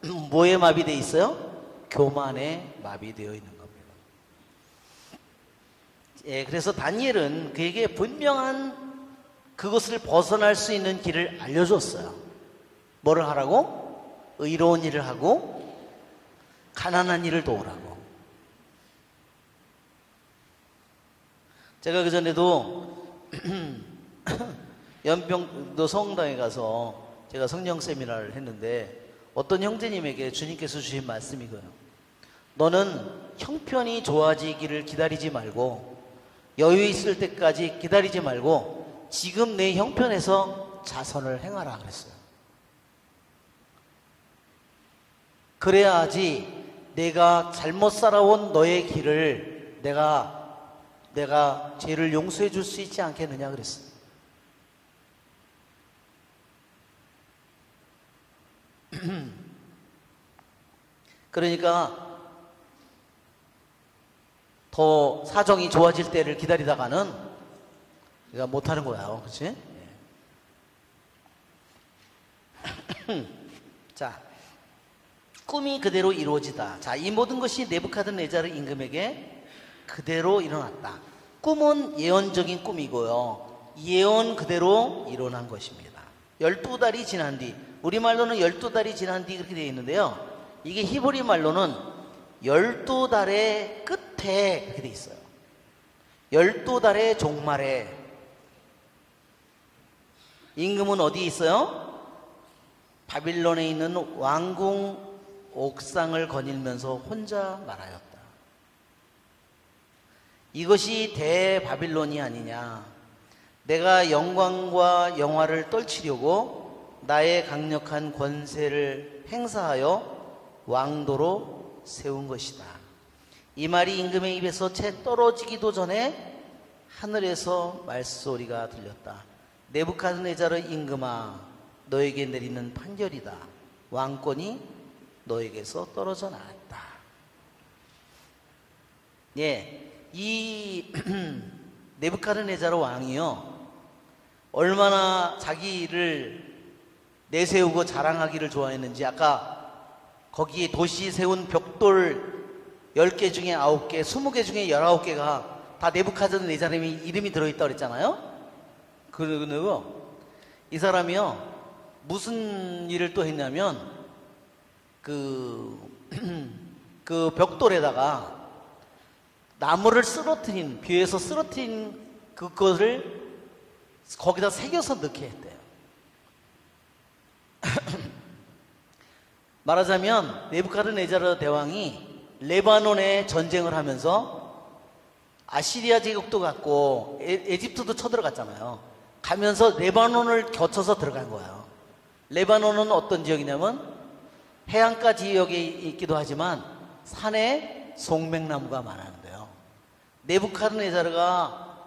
뭐에 마비되어 있어요? 교만에 마비되어 있는 겁니다. 예, 그래서 다니엘은 그에게 분명한 그것을 벗어날 수 있는 길을 알려줬어요. 뭐를 하라고? 의로운 일을 하고 가난한 일을 도우라고. 제가 그전에도 연평도 성당에 가서 제가 성령 세미나를 했는데 어떤 형제님에게 주님께서 주신 말씀이 거예요. 너는 형편이 좋아지기를 기다리지 말고 여유 있을 때까지 기다리지 말고 지금 내 형편에서 자선을 행하라 그랬어요. 그래야지 내가 잘못 살아온 너의 길을 내가 죄를 용서해 줄 수 있지 않겠느냐 그랬어요. 그러니까 더 사정이 좋아질 때를 기다리다가는 우리가 못하는 거야, 그렇지? 자, 꿈이 그대로 이루어지다. 자, 이 모든 것이 네부카드네자르 임금에게 그대로 일어났다. 꿈은 예언적인 꿈이고요, 예언 그대로 일어난 것입니다. 12달이 지난 뒤, 우리말로는 12달이 지난 뒤 그렇게 되어 있는데요, 이게 히브리 말로는 12달의 끝에 그렇게 되어 있어요. 12달의 종말에. 임금은 어디에 있어요? 바빌론에 있는 왕궁 옥상을 거닐면서 혼자 말하였다. 이것이 대바빌론이 아니냐. 내가 영광과 영화를 떨치려고 나의 강력한 권세를 행사하여 왕도로 세운 것이다. 이 말이 임금의 입에서 채 떨어지기도 전에 하늘에서 말소리가 들렸다. 네부카드네자르 임금아, 너에게 내리는 판결이다. 왕권이 너에게서 떨어져 나왔다. 예, 이 네부카드네자르 왕이요, 얼마나 자기를 내세우고 자랑하기를 좋아했는지, 아까 거기에 도시 세운 벽돌 10개 중에 9개, 20개 중에 19개가 다 네부카드네자르 이름이 들어있다고 그랬잖아요. 그리고 이 사람이요, 무슨 일을 또 했냐면 그 벽돌에다가 나무를 쓰러뜨린, 뷰에서 쓰러뜨린 그것을 거기다 새겨서 넣게 했대요. 말하자면 네부카드네자르 대왕이 레바논에 전쟁을 하면서 아시리아 제국도 갔고 에집트도 쳐들어갔잖아요. 가면서 레바논을 거쳐서 들어간 거예요. 레바논은 어떤 지역이냐면 해안가 지역에 있기도 하지만 산에 송맥나무가 많았는데요, 네부카드네자르가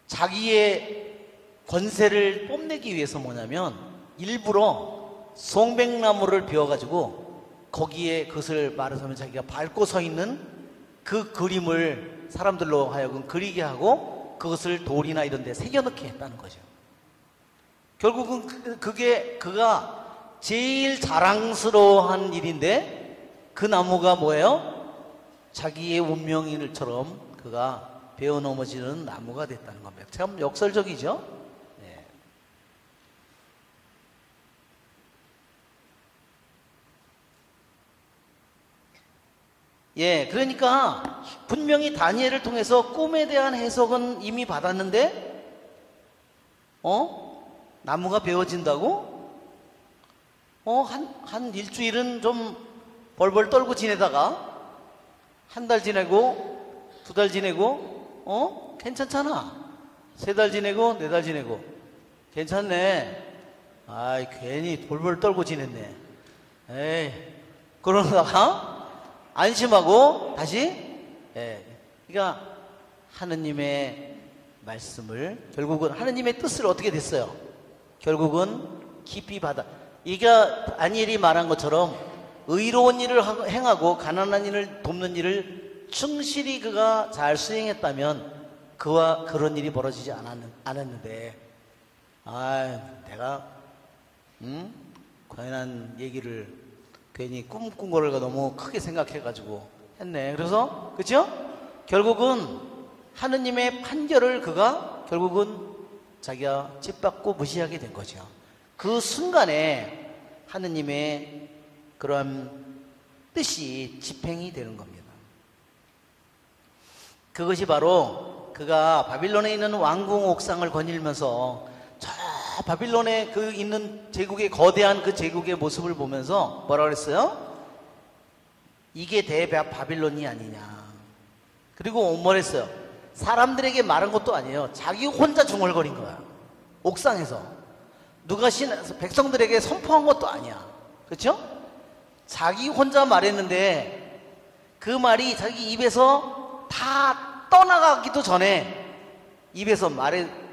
자기의 권세를 뽐내기 위해서 뭐냐면 일부러 송백나무를 베어가지고 거기에 그것을 말하자면 자기가 밟고 서 있는 그 그림을 사람들로 하여금 그리게 하고 그것을 돌이나 이런 데 새겨넣게 했다는 거죠. 결국은 그가 제일 자랑스러워한 일인데 그 나무가 뭐예요? 자기의 운명일처럼 그가 베어 넘어지는 나무가 됐다는 겁니다. 참 역설적이죠? 예, 그러니까 분명히 다니엘을 통해서 꿈에 대한 해석은 이미 받았는데, 나무가 베어진다고? 한 일주일은 좀 벌벌 떨고 지내다가 한 달 지내고 2달 지내고 괜찮잖아. 3달 지내고 4달 지내고 괜찮네. 아이, 괜히 벌벌 떨고 지냈네. 에이, 그러다가 안심하고 다시, 그러니까 하느님의 말씀을, 결국은 하느님의 뜻을 어떻게 됐어요? 결국은 깊이 받아. 이게 다니엘이 말한 것처럼 의로운 일을 행하고 가난한 일을 돕는 일을 충실히 그가 잘 수행했다면 그와 그런 일이 벌어지지 않았는데, 내가 괜한 얘기를 괜히 꿈꾼 거를 너무 크게 생각해가지고 했네. 그래서 그죠? 결국은 하느님의 판결을 그가 결국은 자기가 짓밟고 무시하게 된 거죠. 그 순간에 하느님의 그러한 뜻이 집행이 되는 겁니다. 그것이 바로 그가 바빌론에 있는 왕궁 옥상을 거닐면서 저 바빌론에 그 있는 제국의 거대한 그 제국의 모습을 보면서 뭐라 그랬어요? 이게 바빌론이 아니냐. 그리고 뭐랬어요? 사람들에게 말한 것도 아니에요. 자기 혼자 중얼거린 거야. 옥상에서. 누가 백성들에게 선포한 것도 아니야. 그렇죠? 자기 혼자 말했는데 그 말이 자기 입에서 다 떠나가기도 전에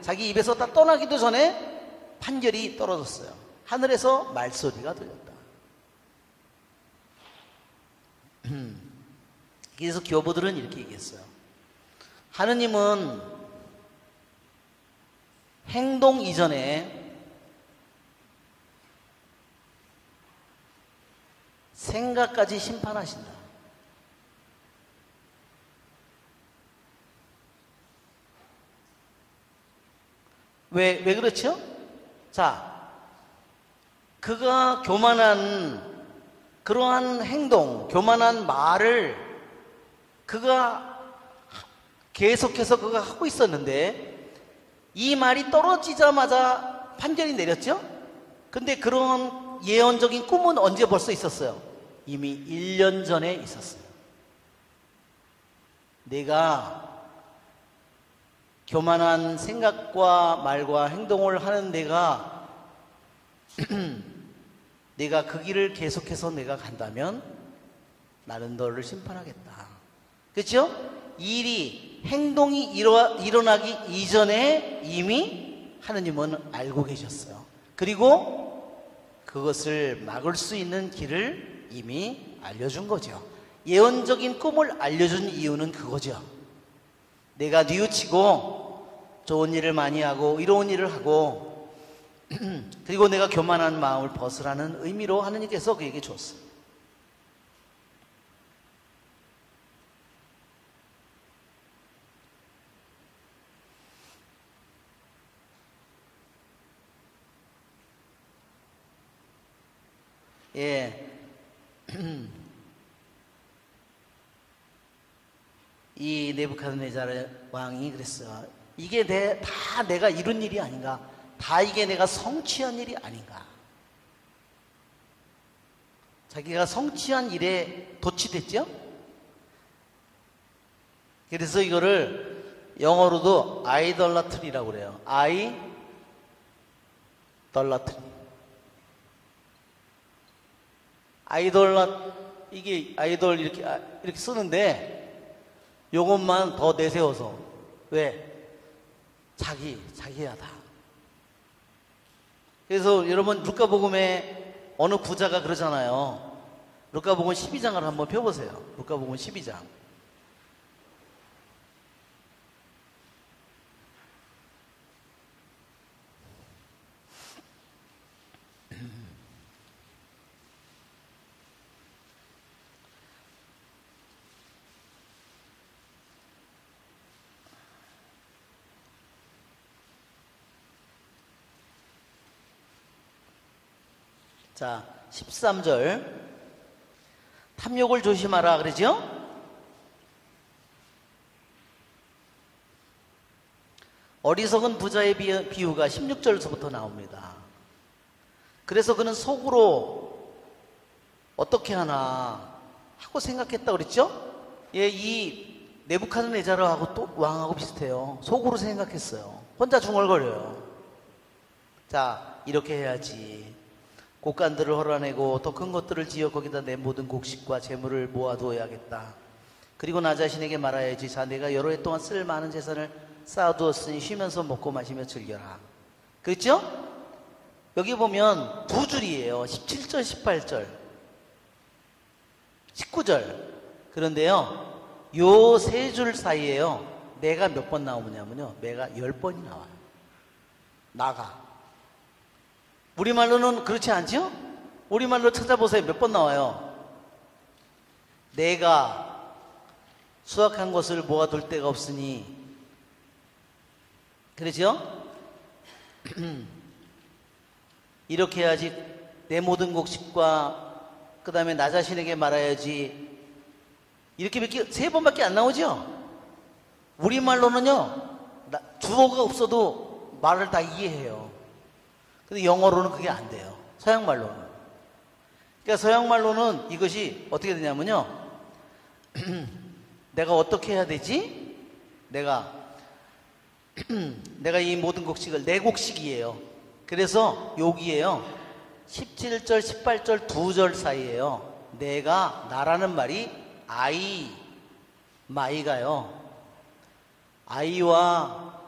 자기 입에서 다 떠나기도 전에 판결이 떨어졌어요. 하늘에서 말소리가 들렸다. 그래서 교부들은 이렇게 얘기했어요. 하느님은 행동 이전에 생각까지 심판하신다. 왜 그렇죠? 자, 그가 교만한 그러한 행동, 교만한 말을 그가 계속해서 그가 하고 있었는데 이 말이 떨어지자마자 판결이 내렸죠? 근데 그런 예언적인 꿈은 언제 벌써 있었어요? 이미 1년 전에 있었어요. 내가 교만한 생각과 말과 행동을 하는 내가 그 길을 계속해서 내가 간다면 나는 너를 심판하겠다. 그렇죠? 행동이 일어나기 이전에 이미 하느님은 알고 계셨어요. 그리고 그것을 막을 수 있는 길을 이미 알려준 거죠. 예언적인 꿈을 알려준 이유는 그거죠. 내가 뉘우치고 좋은 일을 많이 하고 이로운 일을 하고 그리고 내가 교만한 마음을 벗으라는 의미로 하느님께서 그에게 줬어요. 예. 이 네부카드네잘 왕이 그랬어요. 이게 다 내가 이룬 일이 아닌가? 다 이게 내가 성취한 일이 아닌가? 자기가 성취한 일에 도취됐죠? 그래서 이거를 영어로도 아이돌라트리라고 그래요. 이게 아이돌 이렇게 쓰는데 요것만 더 내세워서 왜? 자기야 다. 그래서 여러분 루카복음에 어느 부자가 그러잖아요. 루카복음 12장을 한번 펴보세요. 루카복음 12장. 자, 13절. 탐욕을 조심하라 그러죠? 어리석은 부자의 비유가 16절서부터 나옵니다. 그래서 그는 속으로 어떻게 하나 하고 생각했다 그랬죠? 예, 이 네부카드네자르하고 또 왕하고 비슷해요. 속으로 생각했어요. 혼자 중얼거려요. 자, 이렇게 해야지. 곡간들을 헐어내고 더 큰 것들을 지어 거기다 내 모든 곡식과 재물을 모아두어야겠다. 그리고 나 자신에게 말하야지. 자, 내가 여러 해 동안 쓸 많은 재산을 쌓아두었으니 쉬면서 먹고 마시며 즐겨라. 그렇죠? 여기 보면 두 줄이에요. 17절, 18절, 19절. 그런데요, 요 세 줄 사이에요. 내가 몇 번 나오냐면요, 내가 10번이 나와요. 나가. 우리말로는 그렇지 않죠? 우리말로 찾아보세요. 몇 번 나와요? 내가 수확한 것을 모아둘 데가 없으니. 그렇죠? 이렇게 해야지 내 모든 곡식과 그 다음에 나 자신에게 말해야지. 이렇게 세 번밖에 안 나오죠? 우리말로는요, 주어가 없어도 말을 다 이해해요. 근데 영어로는 그게 안 돼요. 서양말로는. 그러니까 서양말로는 이것이 어떻게 되냐면요. 내가 어떻게 해야 되지? 내가 이 모든 곡식을, 내 곡식이에요. 그래서 여기에요. 17절, 18절 두 절 사이에요. 내가, 나라는 말이 마이가요. 아이와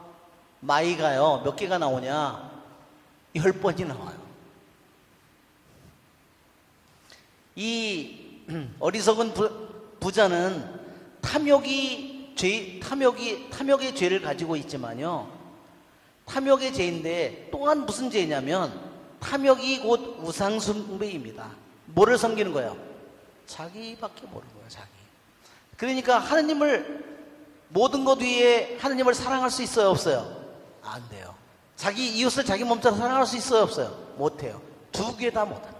마이가요. 몇 개가 나오냐? 10번이 나와요. 이 어리석은 부자는 탐욕의 죄를 가지고 있지만요. 탐욕의 죄인데 또한 무슨 죄냐면 탐욕이 곧 우상숭배입니다. 뭐를 섬기는 거예요? 자기밖에 모르는 거예요. 자기. 그러니까 하느님을, 모든 것 위에 하느님을 사랑할 수 있어요? 없어요? 안 돼요. 자기 이웃을 자기 몸처럼 사랑할 수 있어요? 없어요? 못해요. 두 개 다 못해요.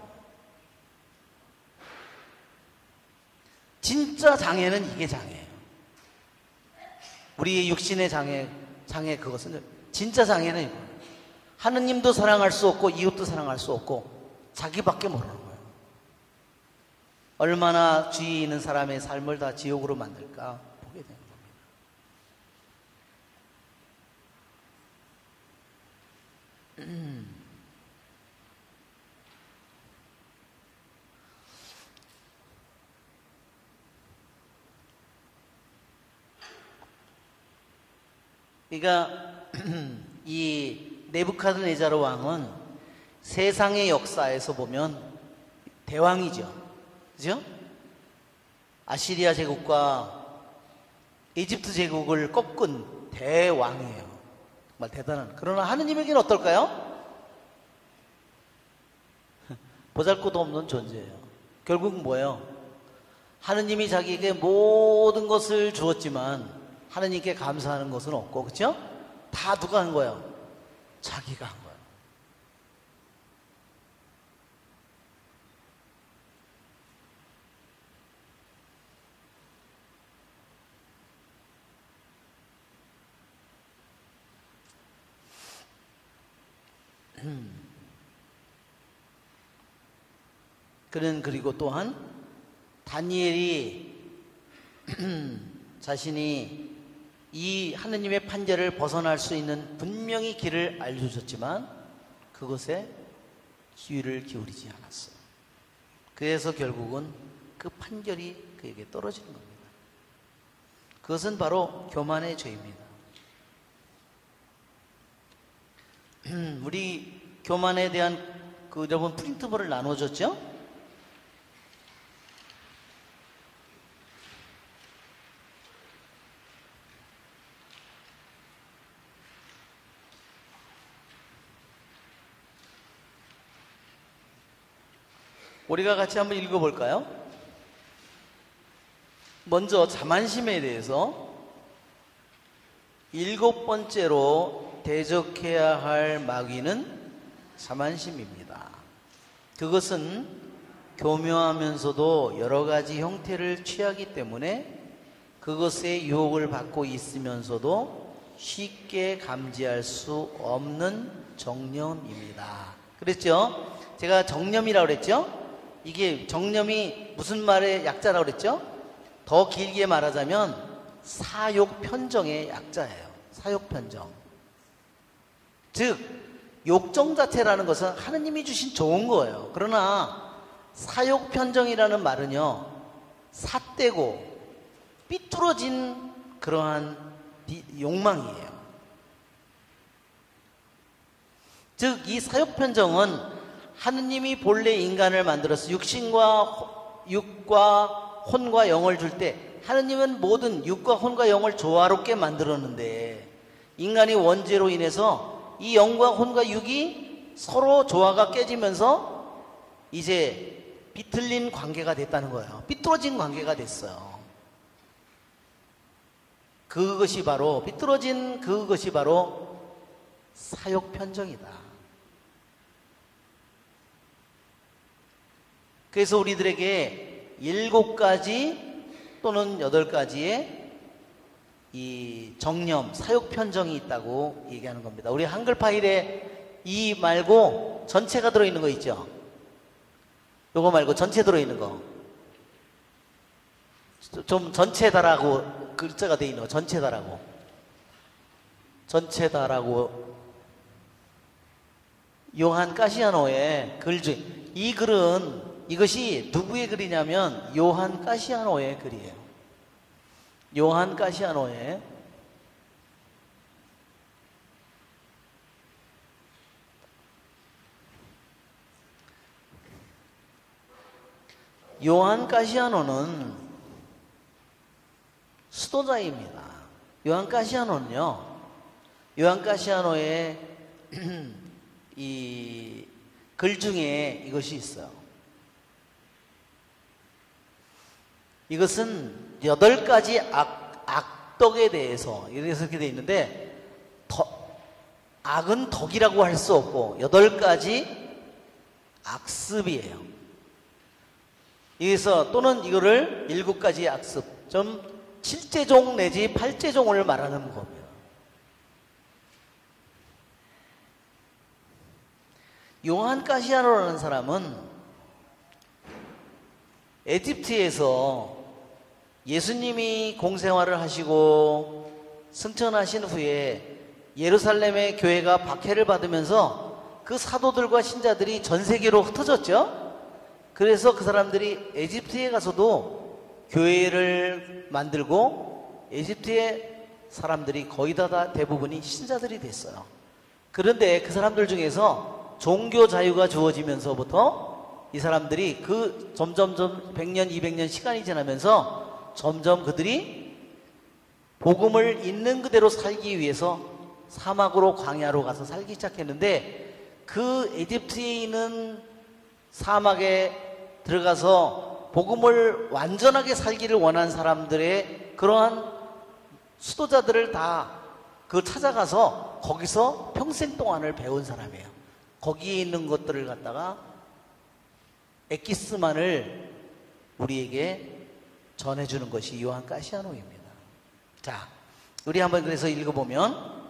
진짜 장애는 이게 장애예요. 우리의 육신의 장애 그것은, 진짜 장애는 이거예요. 하느님도 사랑할 수 없고 이웃도 사랑할 수 없고 자기밖에 모르는 거예요. 얼마나 주의 있는 사람의 삶을 다 지옥으로 만들까 보게 되는 겁니다. 그러니까 이 네부카드네자르 왕은 세상의 역사에서 보면 대왕이죠. 그죠? 아시리아 제국과 이집트 제국을 꺾은 대왕이에요. 정말 대단한. 그러나 하느님에게는 어떨까요? 보잘것도 없는 존재예요. 결국 뭐예요? 하느님이 자기에게 모든 것을 주었지만 하느님께 감사하는 것은 없고, 그렇죠? 다 누가 한 거예요? 자기가 한 거예요. 그는 그리고 또한 다니엘이 자신이 이 하느님의 판결을 벗어날 수 있는 분명히 길을 알려줬지만 그것에 귀를 기울이지 않았어요. 그래서 결국은 그 판결이 그에게 떨어지는 겁니다. 그것은 바로 교만의 죄입니다. 우리 교만에 대한 여러분 프린트볼을 나눠줬죠? 우리가 같이 한번 읽어볼까요? 먼저 자만심에 대해서 7번째로 대적해야 할 마귀는 자만심입니다. 그것은 교묘하면서도 여러 가지 형태를 취하기 때문에 그것의 유혹을 받고 있으면서도 쉽게 감지할 수 없는 정념입니다. 그랬죠? 제가 정념이라고 그랬죠? 이게 정념이 무슨 말의 약자라고 그랬죠? 더 길게 말하자면 사욕편정의 약자예요. 사욕편정. 즉 욕정 자체라는 것은 하느님이 주신 좋은 거예요. 그러나 사욕편정이라는 말은요, 삿되고 삐뚤어진 그러한 욕망이에요. 즉 이 사욕편정은 하느님이 본래 인간을 만들어서 육과 혼과 영을 줄 때 하느님은 모든 육과 혼과 영을 조화롭게 만들었는데 인간이 원죄로 인해서 이 영과 혼과 육이 서로 조화가 깨지면서 이제 비틀린 관계가 됐다는 거예요. 삐뚤어진 관계가 됐어요. 그것이 바로 삐뚤어진 그것이 바로 사역 편정이다. 그래서 우리들에게 7가지 또는 8가지의 이 정념, 사역 편정이 있다고 얘기하는 겁니다. 우리 한글 파일에 이 말고 전체가 들어있는 거 있죠? 요거 말고 전체 들어있는 거. 좀 전체다라고 글자가 돼 있는 거. 전체다라고. 전체다라고. 요한 카시아노의 글 중, 이 글은 이것이 누구의 글이냐면 요한 카시아노의 글이에요. 요한 카시아노의 요한 카시아노는 수도자입니다. 요한 카시아노는요, 요한 카시아노의 이 글 중에 이것이 있어요. 이것은 8가지 악덕에 대해서 이렇게 되어 있는데, 악은 덕이라고 할 수 없고 8가지 악습이에요. 여기서 또는 이거를 7가지 악습, 좀 7제종 내지 8제종을 말하는 겁니다. 요한 카시아노라는 사람은 에집트에서 예수님이 공생활을 하시고 승천하신 후에 예루살렘의 교회가 박해를 받으면서 그 사도들과 신자들이 전 세계로 흩어졌죠. 그래서 그 사람들이 에집트에 가서도 교회를 만들고 에집트의 사람들이 거의 다 대부분이 신자들이 됐어요. 그런데 그 사람들 중에서 종교 자유가 주어지면서부터 이 사람들이 점점점 100년, 200년 시간이 지나면서 점점 그들이 복음을 있는 그대로 살기 위해서 사막으로 광야로 가서 살기 시작했는데, 그 에집트에 있는 사막에 들어가서 복음을 완전하게 살기를 원한 사람들의 그러한 수도자들을 다 찾아가서 거기서 평생 동안을 배운 사람이에요. 거기에 있는 것들을 갖다가 엑기스만을 우리에게 전해주는 것이 요한 카시아노입니다. 자, 우리 한번 그래서 읽어보면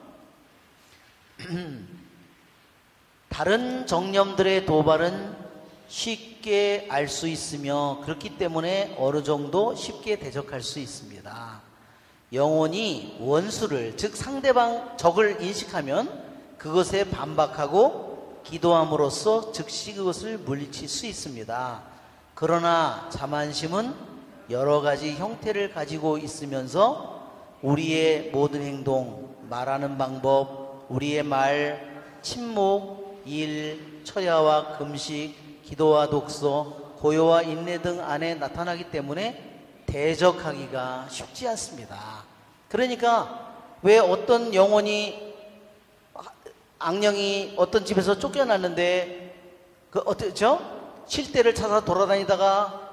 다른 정념들의 도발은 쉽게 알 수 있으며 그렇기 때문에 어느 정도 쉽게 대적할 수 있습니다. 영혼이 원수를, 즉 상대방 적을 인식하면 그것에 반박하고 기도함으로써 즉시 그것을 물리칠 수 있습니다. 그러나 자만심은 여러 가지 형태를 가지고 있으면서 우리의 모든 행동, 말하는 방법, 우리의 말, 침묵, 일, 처야와 금식, 기도와 독서, 고요와 인내 등 안에 나타나기 때문에 대적하기가 쉽지 않습니다. 그러니까 왜 어떤 영혼이, 악령이 어떤 집에서 쫓겨났는데 어떻죠? 쉴 때를 찾아 돌아다니다가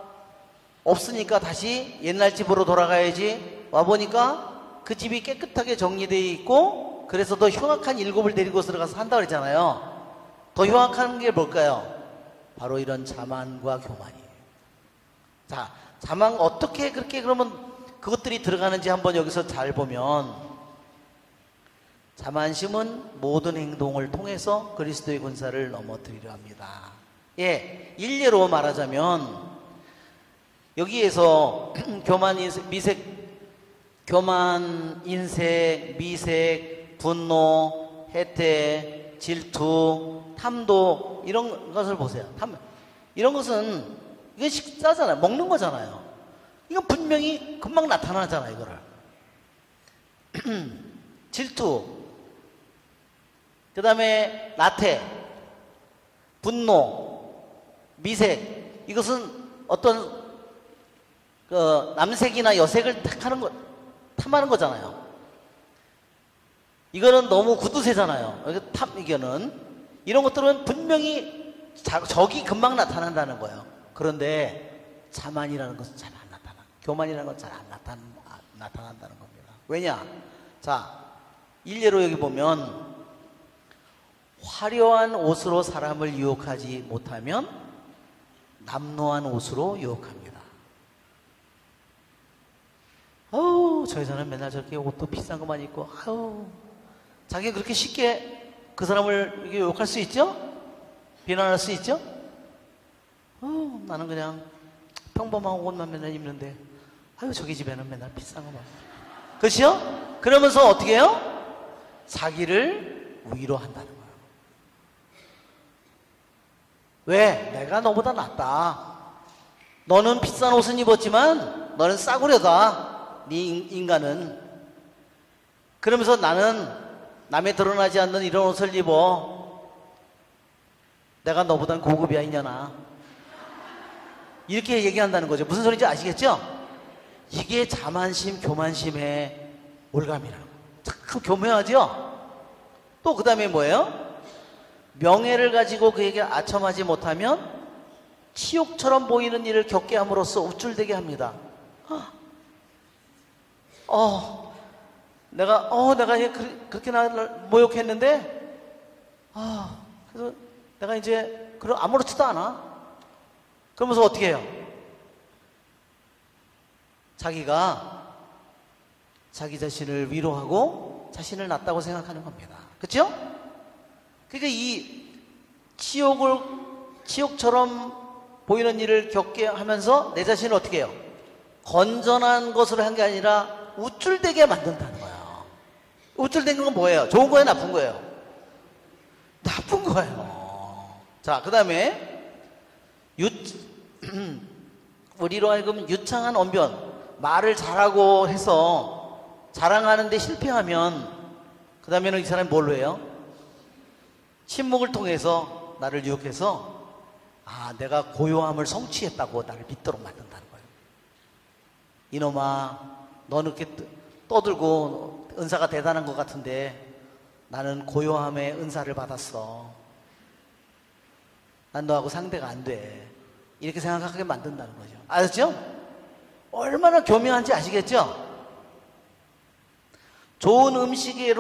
없으니까 다시 옛날 집으로 돌아가야지, 와보니까 그 집이 깨끗하게 정리되어 있고 그래서 더 흉악한 7을 데리고 들어가서 산다고 그랬잖아요. 더 흉악한 게 뭘까요? 바로 이런 자만과 교만이에요. 자, 자만 어떻게 그렇게 그러면 그것들이 들어가는지 한번 여기서 잘 보면, 자만심은 모든 행동을 통해서 그리스도의 군사를 넘어뜨리려 합니다. 예, 일례로 말하자면 여기에서 교만, 인색, 미색, 분노, 해태, 질투, 탐도, 이런 것을 보세요. 이런 것은 이건 식사잖아요. 먹는 거잖아요. 이건 분명히 금방 나타나잖아요, 이거를. 질투, 그 다음에 나태, 분노, 미색, 이것은 어떤 남색이나 여색을 탐하는 거잖아요. 이거는 너무 구두쇠잖아요. 이거는 이런 것들은 분명히 적이 금방 나타난다는 거예요. 그런데 자만이라는 것은 잘 안 나타나. 교만이라는 건 잘 안 나타난다는 겁니다. 왜냐? 자, 일례로 여기 보면 화려한 옷으로 사람을 유혹하지 못하면 남루한 옷으로 유혹합니다. 저 여자는 맨날 저렇게 옷도 비싼 것만 입고, 자기가 그렇게 쉽게 그 사람을 이렇게 유혹할 수 있죠? 비난할 수 있죠? 나는 그냥 평범한 옷만 맨날 입는데, 저기 집에는 맨날 비싼 것만. 그렇죠? 그러면서 어떻게 해요? 자기를 위로한다는 거예요. 왜? 내가 너보다 낫다. 너는 비싼 옷은 입었지만 너는 싸구려다. 네 인간은. 그러면서 나는 남에 드러나지 않는 이런 옷을 입어. 내가 너보단 고급이야 이년아. 이렇게 얘기한다는 거죠. 무슨 소리인지 아시겠죠? 이게 자만심, 교만심의 올감이라고. 참 교묘하죠? 또 그 다음에 뭐예요? 명예를 가지고 그에게 아첨하지 못하면 치욕처럼 보이는 일을 겪게 함으로써 우쭐대게 합니다. 내가 그렇게 나를 모욕했는데, 그래서 내가 이제 아무렇지도 않아. 그러면서 어떻게 해요? 자기가 자기 자신을 위로하고 자신을 낫다고 생각하는 겁니다. 그렇죠? 그러니까 이 치욕처럼 보이는 일을 겪게 하면서 내 자신을 어떻게 해요? 건전한 것으로 한 게 아니라 우쭐대게 만든다는 거예요. 우쭐대는 건 뭐예요? 좋은 거예요? 나쁜 거예요? 나쁜 거예요. 자, 그 다음에 우리로 하여금 유창한 언변, 말을 잘하고 해서 자랑하는데 실패하면 그 다음에는 이 사람이 뭘로 해요? 침묵을 통해서 나를 유혹해서 내가 고요함을 성취했다고 나를 믿도록 만든다는 거예요. 이놈아, 너는 이렇게 떠들고 은사가 대단한 것 같은데 나는 고요함의 은사를 받았어. 난 너하고 상대가 안 돼. 이렇게 생각하게 만든다는 거죠. 아셨죠? 얼마나 교묘한지 아시겠죠? 좋은 음식을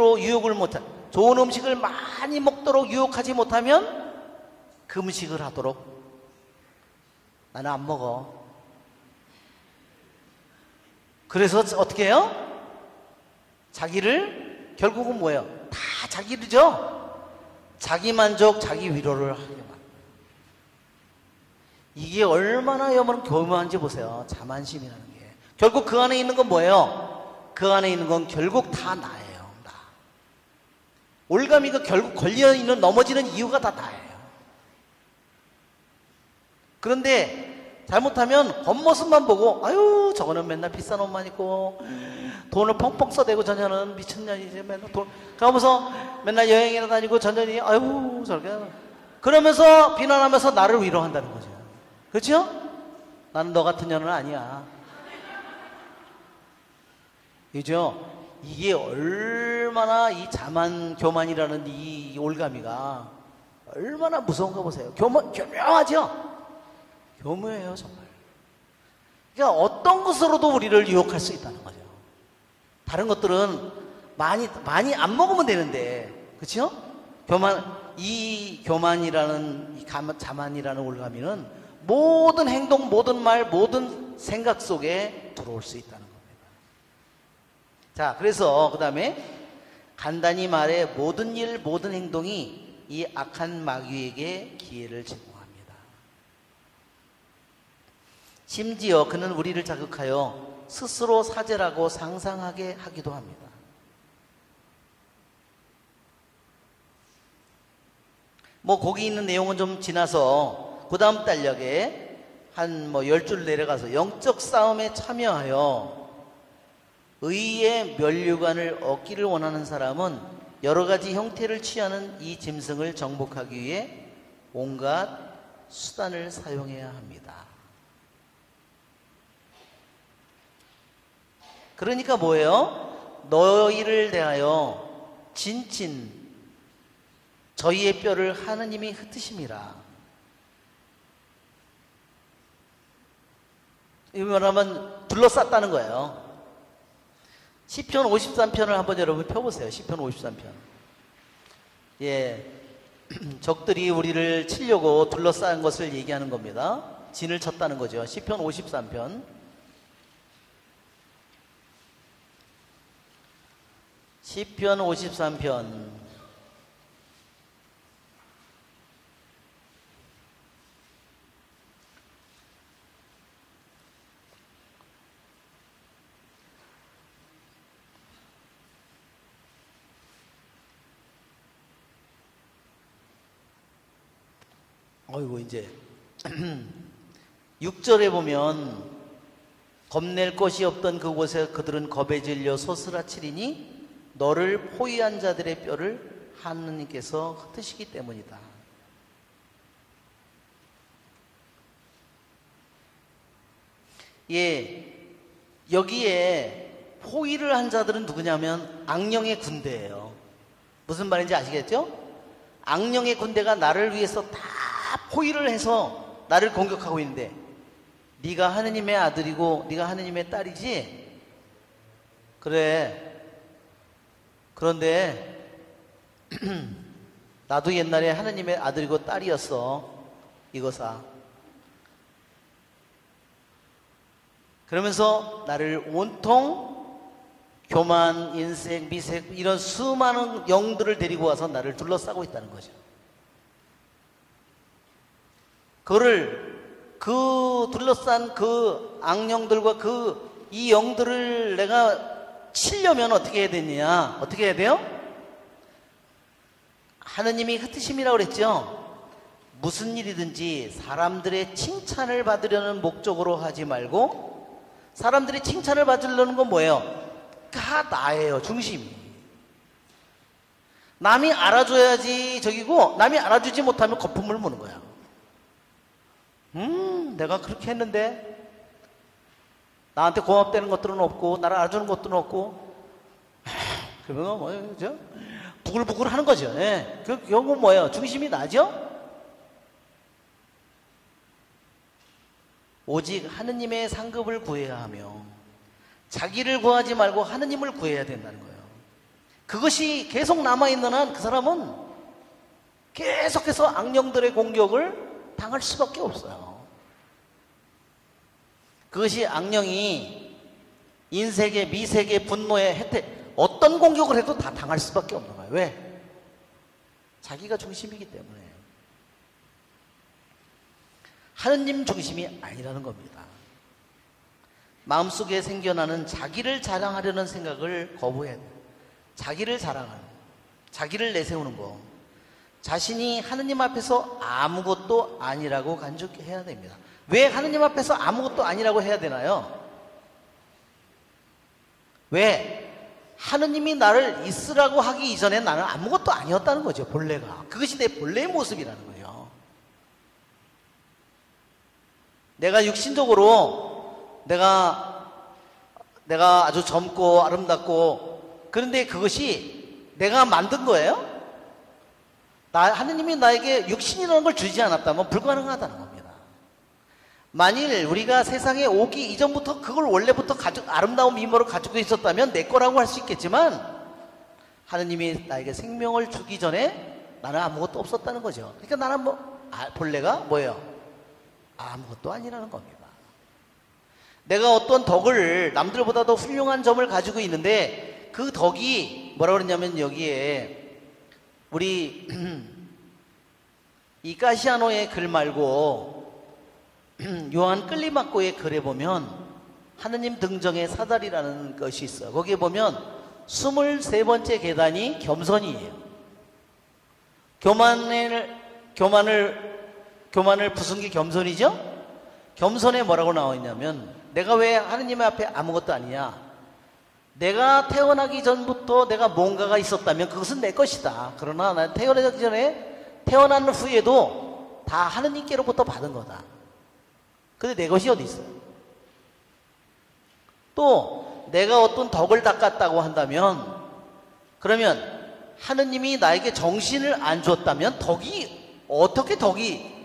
많이 먹도록 유혹하지 못하면 금식을 하도록. 나는 안 먹어. 그래서 어떻게 해요? 자기를 결국은 뭐예요? 다 자기죠. 자기 만족, 자기 위로를 하게 만들어요. 이게 얼마나 여러분 교묘한지 보세요. 자만심이라는 게. 결국 그 안에 있는 건 뭐예요? 그 안에 있는 건 결국 다 나예요. 나. 올가미가 결국 걸려있는, 넘어지는 이유가 다 나예요. 그런데 잘못하면 겉모습만 보고 저거는 맨날 비싼 옷만 입고 돈을 펑펑 써대고 저년은 미친년이지 맨날 돈 가면서 맨날 여행이나 다니고 저년이 저렇게 그러면서 비난하면서 나를 위로한다는 거죠. 그렇죠? 나는 너 같은 년은 아니야. 그죠? 이게 얼마나 이 자만, 교만이라는 이 올가미가 얼마나 무서운가 보세요. 교묘하죠? 교묘해요, 정말. 그러니까 어떤 것으로도 우리를 유혹할 수 있다는 거죠. 다른 것들은 많이 안 먹으면 되는데, 그렇죠? 이 교만이라는, 자만이라는 올가미는 모든 행동, 모든 말, 모든 생각 속에 들어올 수 있다는 겁니다. 자, 그래서 그 다음에 간단히 말해 모든 일, 모든 행동이 이 악한 마귀에게 기회를 제공합니다. 심지어 그는 우리를 자극하여 스스로 사죄라고 상상하게 하기도 합니다. 거기 있는 내용은 좀 지나서 그 다음 달력에 한 10줄 내려가서 영적 싸움에 참여하여 의의 면류관을 얻기를 원하는 사람은 여러 가지 형태를 취하는 이 짐승을 정복하기 위해 온갖 수단을 사용해야 합니다. 그러니까 뭐예요? 너희를 대하여 진친 저희의 뼈를 하느님이 흩으심이라. 말하면 둘러쌌다는 거예요. 시편 53편을 한번 여러분 펴보세요. 시편 53편. 예, 적들이 우리를 치려고 둘러싼 것을 얘기하는 겁니다. 진을 쳤다는 거죠. 시편 53편. 시편 53편. 어이구, 이제 6절에 보면 겁낼 것이 없던 그곳에 그들은 겁에 질려 소스라치리니 너를 포위한 자들의 뼈를 하느님께서 흩으시기 때문이다. 예, 여기에 포위를 한 자들은 누구냐면 악령의 군대예요. 무슨 말인지 아시겠죠? 악령의 군대가 나를 위해서 다 포위를 해서 나를 공격하고 있는데, 네가 하느님의 아들이고 네가 하느님의 딸이지? 그래. 그런데 나도 옛날에 하느님의 아들이고 딸이었어. 이거사. 그러면서 나를 온통 교만, 인색, 미색 이런 수많은 영들을 데리고 와서 나를 둘러싸고 있다는 거죠. 그 둘러싼 그 악령들과 이 영들을 내가 치려면 어떻게 해야 되느냐? 어떻게 해야 돼요? 하느님이 흩으심이라고 그랬죠? 무슨 일이든지 사람들의 칭찬을 받으려는 목적으로 하지 말고, 사람들이 칭찬을 받으려는 건 뭐예요? 다 나예요, 중심이. 남이 알아줘야지 저기고, 남이 알아주지 못하면 거품을 무는 거야. 내가 그렇게 했는데 나한테 고맙다는 것들은 없고 나를 알아주는 것들은 없고, 그러면 뭐죠? 부글부글 하는 거죠. 예. 그 결국은 뭐예요? 중심이 나죠? 오직 하느님의 상급을 구해야 하며 자기를 구하지 말고 하느님을 구해야 된다는 거예요. 그것이 계속 남아있는 한 그 사람은 계속해서 악령들의 공격을 당할 수밖에 없어요. 그것이 악령이 인색의, 미색의, 분노의 혜택, 어떤 공격을 해도 다 당할 수밖에 없는 거예요. 왜? 자기가 중심이기 때문에. 하느님 중심이 아니라는 겁니다. 마음속에 생겨나는 자기를 자랑하려는 생각을 거부해야 돼요. 자기를 자랑하는, 자기를 내세우는 거. 자신이 하느님 앞에서 아무것도 아니라고 간주해야 됩니다. 왜 하느님 앞에서 아무것도 아니라고 해야 되나요? 왜? 하느님이 나를 있으라고 하기 이전에 나는 아무것도 아니었다는 거죠, 본래가. 그것이 내 본래의 모습이라는 거예요. 내가 육신적으로 내가 아주 젊고 아름답고, 그런데 그것이 내가 만든 거예요? 하느님이 나에게 육신이라는 걸 주지 않았다면 불가능하다는 겁니다. 만일 우리가 세상에 오기 이전부터 그걸 원래부터 아름다운 미모를 가지고 있었다면 내 거라고 할 수 있겠지만, 하느님이 나에게 생명을 주기 전에 나는 아무것도 없었다는 거죠. 그러니까 나는 본래가 뭐예요? 아무것도 아니라는 겁니다. 내가 어떤 덕을, 남들보다 더 훌륭한 점을 가지고 있는데 그 덕이 뭐라고 그러냐면, 여기에 우리 이 가시아노의 글 말고 요한 끌리마코의 글에 보면 하느님 등정의 사다리라는 것이 있어요. 거기에 보면 23번째 계단이 겸손이에요. 교만을 부순 게 겸손이죠? 겸손에 뭐라고 나와 있냐면, 내가 왜 하느님 앞에 아무것도 아니냐? 내가 태어나기 전부터 내가 뭔가가 있었다면 그것은 내 것이다. 그러나 난 태어나기 전에, 태어난 후에도 다 하느님께로부터 받은 거다. 근데 내 것이 어디 있어요? 또 내가 어떤 덕을 닦았다고 한다면, 그러면 하느님이 나에게 정신을 안 줬다면 어떻게 덕이,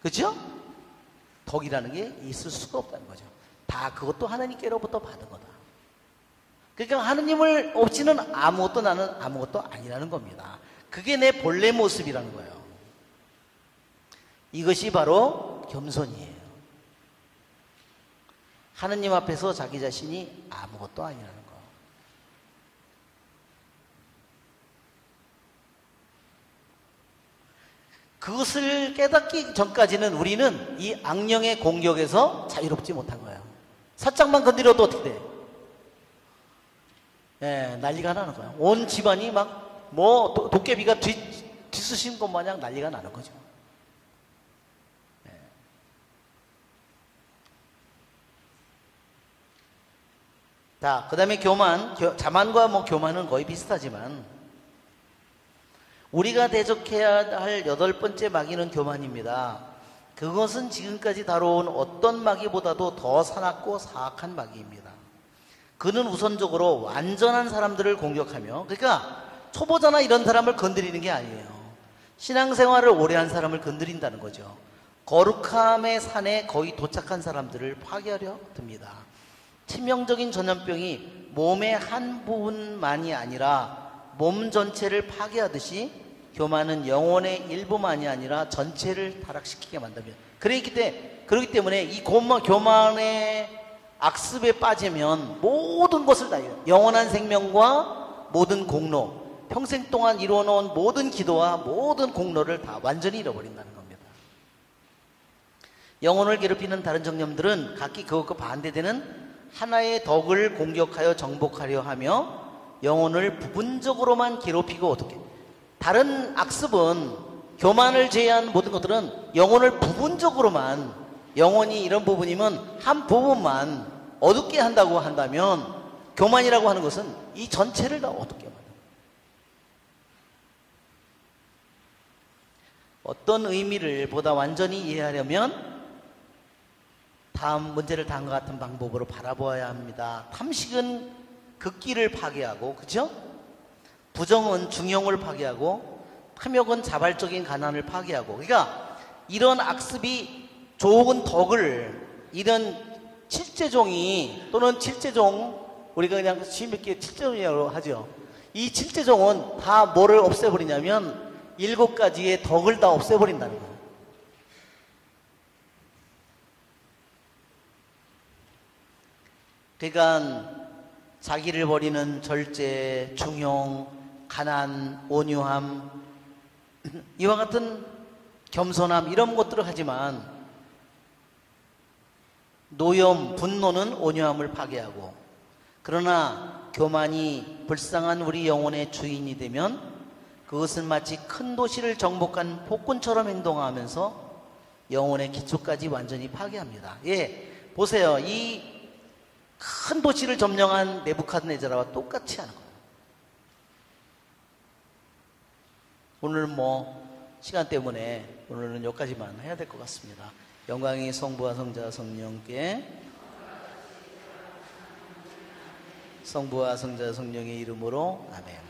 그죠? 덕이라는 게 있을 수가 없다는 거죠. 다 그것도 하나님께로부터 받은 거다. 그러니까 하느님을 없이는 아무것도 나는 아무것도 아니라는 겁니다. 그게 내 본래 모습이라는 거예요. 이것이 바로 겸손이에요. 하느님 앞에서 자기 자신이 아무것도 아니라는 거. 그것을 깨닫기 전까지는 우리는 이 악령의 공격에서 자유롭지 못한 거예요. 살짝만 건드려도 어떻게 돼? 예, 난리가 나는 거예요. 온 집안이 막 뭐 도깨비가 뒤쑤신 것 마냥 난리가 나는 거죠. 예. 자, 그 다음에 교만, 자만과 뭐 교만은 거의 비슷하지만 우리가 대적해야 할 8번째 마귀는 교만입니다. 그것은 지금까지 다뤄온 어떤 마귀보다도 더 사납고 사악한 마귀입니다. 그는 우선적으로 완전한 사람들을 공격하며, 그러니까 초보자나 이런 사람을 건드리는 게 아니에요. 신앙생활을 오래 한 사람을 건드린다는 거죠. 거룩함의 산에 거의 도착한 사람들을 파괴하려 듭니다. 치명적인 전염병이 몸의 한 부분만이 아니라 몸 전체를 파괴하듯이 교만은 영혼의 일부만이 아니라 전체를 타락시키게 만듭니다. 그렇기 때문에 이 교만의 악습에 빠지면 모든 것을 다 잃어요. 영원한 생명과 모든 공로, 평생 동안 이루어놓은 모든 기도와 모든 공로를 다 완전히 잃어버린다는 겁니다. 영혼을 괴롭히는 다른 정념들은 각기 그것과 반대되는 하나의 덕을 공격하여 정복하려 하며 영혼을 부분적으로만 괴롭히고, 어떻게 다른 악습은 교만을 제외한 모든 것들은 영혼을 부분적으로만, 영혼이 이런 부분이면 한 부분만 어둡게 한다고 한다면 교만이라고 하는 것은 이 전체를 다 어둡게 만든다. 어떤 의미를 보다 완전히 이해하려면 다음 문제를 다음과 같은 방법으로 바라보아야 합니다. 탐식은 극기를 파괴하고, 그죠? 부정은 중용을 파괴하고, 탐욕은 자발적인 가난을 파괴하고, 그러니까 이런 악습이 좋은 덕을, 이런 칠제종이, 또는 칠제종, 우리가 그냥 쉽게 칠제종이라고 하죠. 이 칠제종은 다 뭐를 없애버리냐면 7가지의 덕을 다 없애버린다는 거예요. 그러니까 자기를 버리는 절제, 중용, 가난, 온유함, 이와 같은 겸손함, 이런 것들을 하지만 노염, 분노는 온유함을 파괴하고, 그러나 교만이 불쌍한 우리 영혼의 주인이 되면 그것은 마치 큰 도시를 정복한 폭군처럼 행동하면서 영혼의 기초까지 완전히 파괴합니다. 예, 보세요. 이 큰 도시를 점령한 네부카드네자라와 똑같이 하는 거예요. 오늘 시간 때문에 오늘은 여기까지만 해야 될 것 같습니다. 영광이 성부와 성자와 성령께, 성부와 성자 성령의 이름으로 아멘.